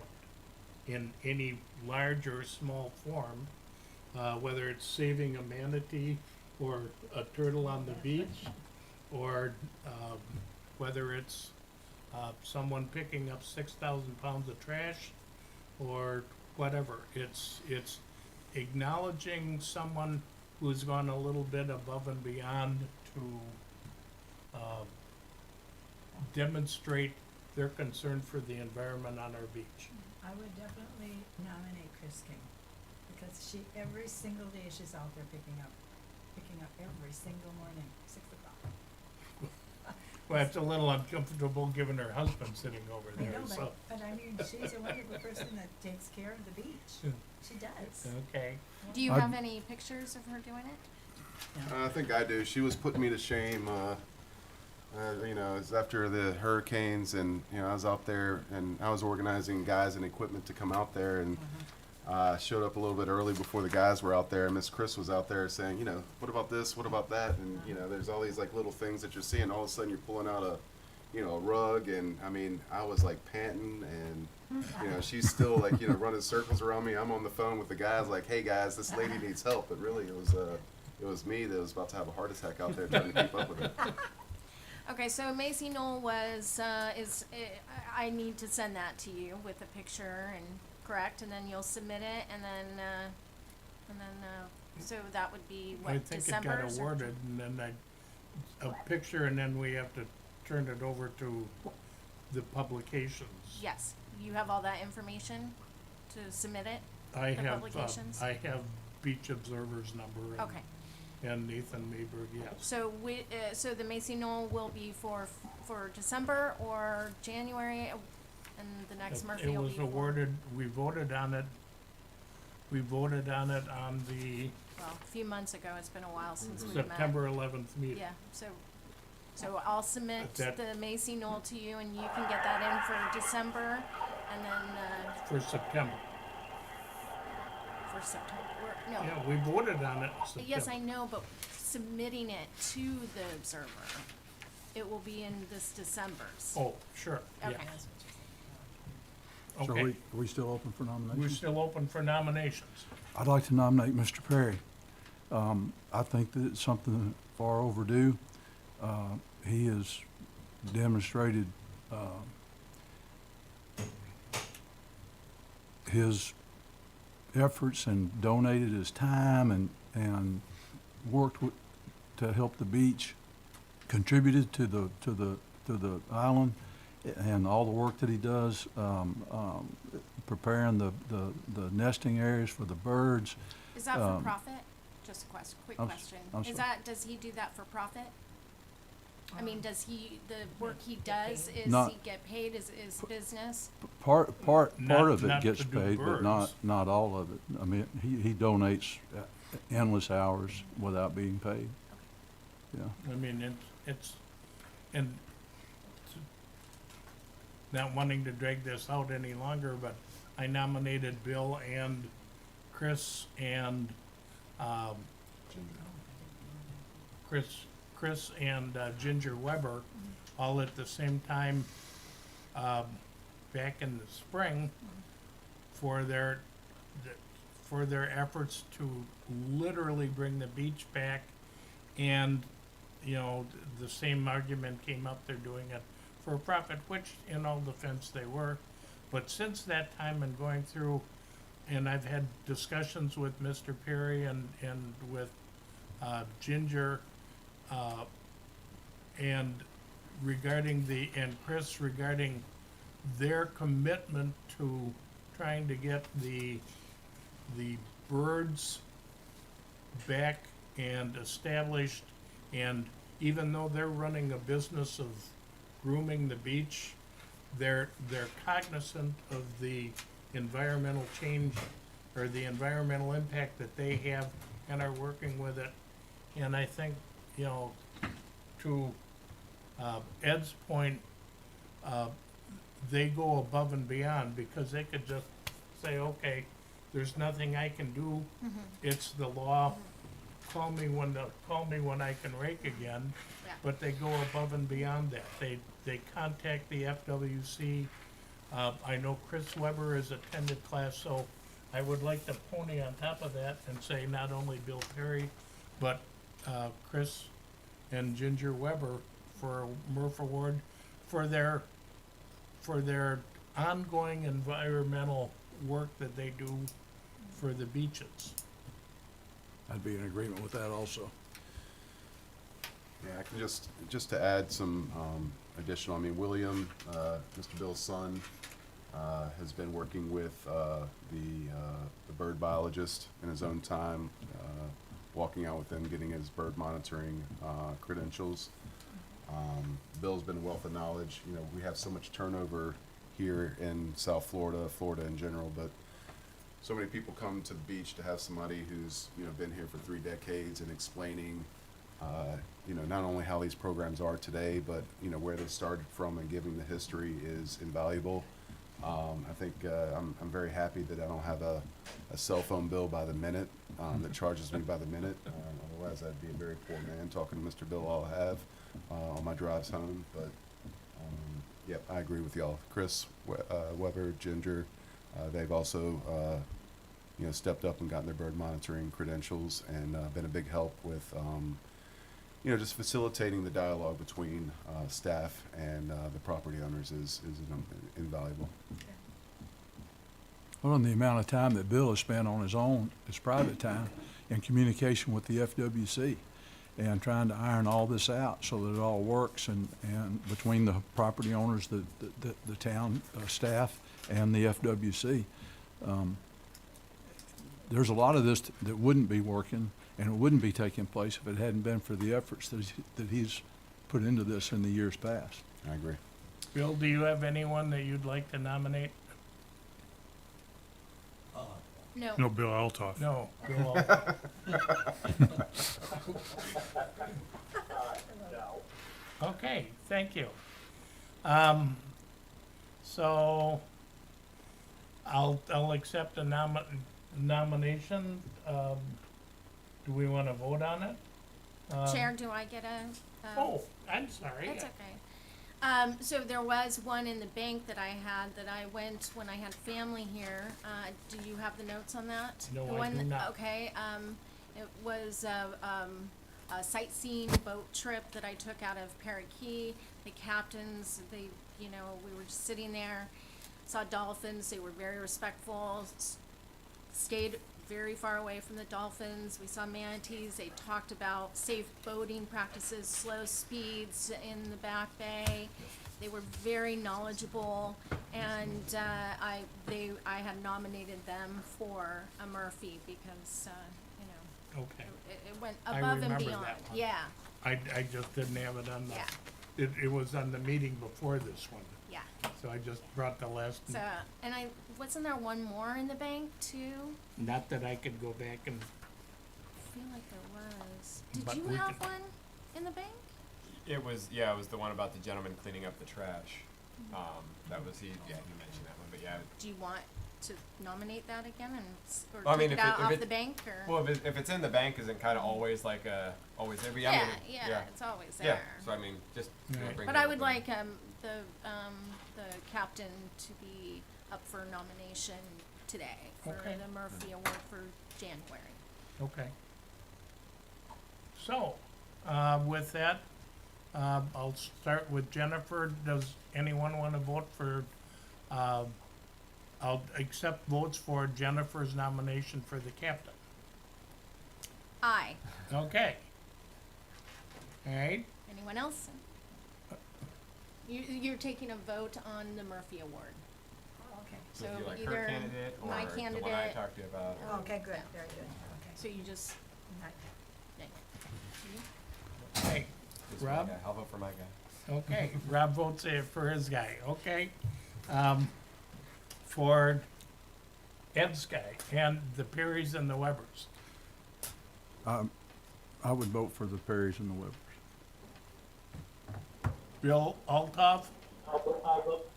in any large or small form, whether it's saving a manatee or a turtle on the beach, or whether it's someone picking up 6,000 pounds of trash, or whatever. It's acknowledging someone who's gone a little bit above and beyond to demonstrate their concern for the environment on our beach.
I would definitely nominate Chris King, because every single day she's out there picking up every single morning, 6 o'clock.
Well, it's a little uncomfortable given her husband sitting over
I
there,
know,
so,
but I mean, she's a wonderful person that takes care of the beach. She does.
okay.
Do you
I'd-
have any pictures of her doing it?
I think I do. She was putting me to shame. You know, it's after the hurricanes, and you know, I was out there and I was organizing guys and equipment to come out there, and showed up a little bit early before the guys were out there. And Miss Chris was out there saying, you know, what about this? What about that? And you know, there's all these like little things that you're seeing. All of a sudden, you're pulling out a rug, and I mean, I was like panting, and you know, she's still like, you know, running circles around me. I'm on the phone with the guys, like, hey guys, this lady needs help. But really, it was me that was about to have a heart attack out there trying to keep up with her.
Okay, so Macy Knoll was, I need to send that to you with a picture and, correct, and then you'll submit it, and then, so that would be,
I
what,
think it
December?
got awarded, and then a picture, and then we have to turn it over to the publications.
Yes, you have all that information to submit it?
I
the
have,
publications?
I have Beach Observer's number.
Okay.
And Nathan Mayberg, yes.
So so the Macy Knoll will be for December or January, and the next Murphy
It
will
was
be for?
awarded, we voted on it on the
well, a few months ago, it's been a while since we met.
September 11th meeting.
Yeah, so I'll submit
That-
the Macy Knoll to you, and you can get that in for December, and then,
For September.
for September, no.
Yeah, we voted on it in September.
Yes, I know, but submitting it to the Observer, it will be in this December's.
Oh, sure, yeah.
Okay.
So
Okay,
are we still open for
we're
nominations?
still open for nominations.
I'd like to nominate Mr. Perry. I think that it's something far overdue. He has demonstrated, his efforts and donated his time and worked to help the beach, contributed to the island and all the work that he does, preparing the nesting areas for the birds.
Is that for profit? Just a quick
I'm
question.
sorry.
Does he do that for profit? I mean, does he, the work he does, is
Not-
he get paid, is business?
Part of
Not
it gets
to do
paid, but
birds.
not all of it. I mean, he donates endless hours without being paid. Yeah.
I mean, it's, and not wanting to drag this out any longer, but I nominated Bill and Chris and, Chris and Ginger Weber all at the same time, back in the spring for their efforts to literally bring the beach back. And, you know, the same argument came up, they're doing it for a profit, which in all defense they were. But since that time and going through, and I've had discussions with Mr. Perry and with Ginger, and and Chris regarding their commitment to trying to get the birds back and established. And even though they're running a business of grooming the beach, they're cognizant of the environmental change or the environmental impact that they have and are working with it. And I think, you know, to Ed's point, they go above and beyond, because they could just say, okay, there's nothing I can do. It's the law. Call me when I can rake again.
Yeah.
But they go above and beyond that. They contact the FWC. I know Chris Weber has attended class, so I would like to pony on top of that and say not only Bill Perry, but Chris and Ginger Weber for Murph Award for their ongoing environmental work that they do for the beaches.
I'd be in agreement with that also.
Yeah, I can just to add some additional, I mean, William, Mr. Bill's son, has been working with the bird biologist in his own time, walking out with him, getting his bird monitoring credentials. Bill's been a wealth of knowledge. You know, we have so much turnover here in South Florida, Florida in general, but so many people come to the beach to have somebody who's, you know, been here for 3 decades and explaining, you know, not only how these programs are today, but, you know, where they started from, and giving the history is invaluable. I think I'm very happy that I don't have a cell phone bill by the minute that charges me by the minute. Otherwise, I'd be a very poor man talking to Mr. Bill. I'll have on my drives home. But yep, I agree with y'all. Chris, Weber, Ginger, they've also you know, stepped up and gotten their bird monitoring credentials, and been a big help with you know, just facilitating the dialogue between staff and the property owners is invaluable.
Well, and the amount of time that Bill has spent on his private time, in communication with the FWC and trying to iron all this out so that it all works, and between the property owners, the town staff, and the FWC. There's a lot of this that wouldn't be working, and it wouldn't be taking place if it hadn't been for the efforts that he's put into this in the years past.
I agree.
Bill, do you have anyone that you'd like to nominate?
No.
No, Bill Altoff.
No. Bill
No.
Okay, thank you. So I'll accept a nomination. Do we wanna vote on it?
Chair, do I get a?
Oh, I'm sorry.
That's okay. So there was one in the bank that I had that I went when I had family here. Do you have the notes on that?
No,
The
I
one
do not.
Okay, it was a sightseeing boat trip that I took out of Perry Key. The captains, we were just sitting there, saw dolphins, they were very respectful, stayed very far away from the dolphins. We saw manatees. They talked about safe boating practices, slow speeds in the back bay. They were very knowledgeable, and I had nominated them for a Murphy because
Okay.
it went
I
above and
remember
beyond.
that one.
Yeah,
I just didn't have it on
yeah,
the, it was on the meeting before this one,
yeah.
so I just brought the last,
So, and wasn't there one more in the bank too?
not that I could go back and,
I feel like there was. Did
But
you
we
have
could-
one in the bank?
It was the one about the gentleman cleaning up the trash. That was he mentioned that one, but yeah.
Do you want to nominate that again or
Well, I
take
mean,
it
if
out
it- if
off
it-
the bank or?
Well, if it's in the bank, is it kind of always like always there? But
Yeah,
I mean,
yeah, it's always
Yeah,
there.
so I mean, just
Right.
bring
But
it
I
up
would
and-
like the captain to be up for nomination today for
Okay.
the Murphy Award for January.
okay. So, with that, I'll start with Jennifer. Does anyone wanna vote for, I'll accept votes for Jennifer's nomination for the captain.
Aye.
Okay. All right,
Anyone else? You're taking a vote on the Murphy Award.
Okay.
So if
So
you like her
either
candidate or
my
the one I
candidate-
talked to you about.
Oh,
Okay, good,
yeah.
very good, okay.
So you just, yeah.
hey,
This is my
Rob?
guy. I'll vote for my guy.
okay, Rob votes for his guy, okay? For Ed's guy and the Perrys and the Webbers.
I would vote for the Perrys and the Webbers.
Bill Altoff,
I'll vote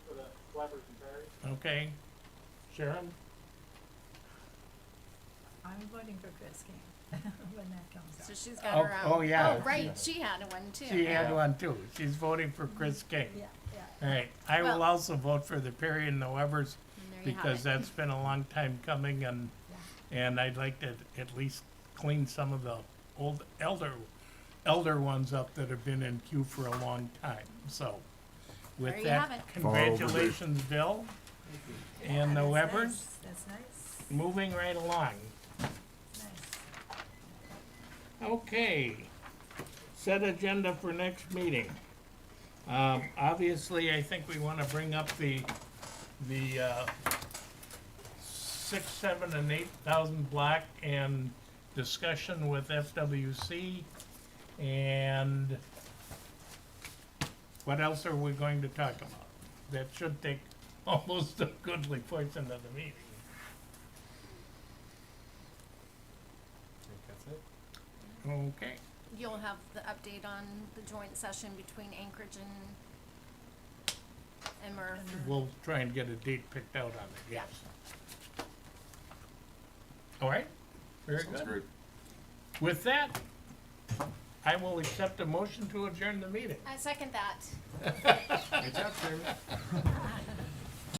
for the Webbers and Perrys.
okay? Sharon?
I'm voting for Chris King when that comes
So
up.
she's got
Oh,
her own.
oh, yeah.
Oh, right, she had one too.
She had
Yeah.
one too. She's voting for Chris King.
Yeah, yeah.
All right, I will
Well-
also vote for the Perry and the Webbers
And there you have
because
it.
that's been a long time coming and I'd like to at least clean some of the old elder ones up that have been in queue for a long time, so.
There
With
you have
that,
it.
congratulations, Bill and the
That's
Webbers.
nice. That's nice,
Moving right along.
nice.
Okay, set agenda for next meeting. Obviously, I think we wanna bring up the 6, 7, and 8,000 block and discussion with FWC. And what else are we going to talk about? That should take almost a goodly portion of the meeting.
I think that's it.
Okay,
You'll have the update on the joint session between Anchorage and Murph.
we'll try and get a date picked out on it, yes. All right, very
Sounds
good.
great.
With that, I will accept a motion to adjourn the meeting.
I second that.
Good job, Chairman.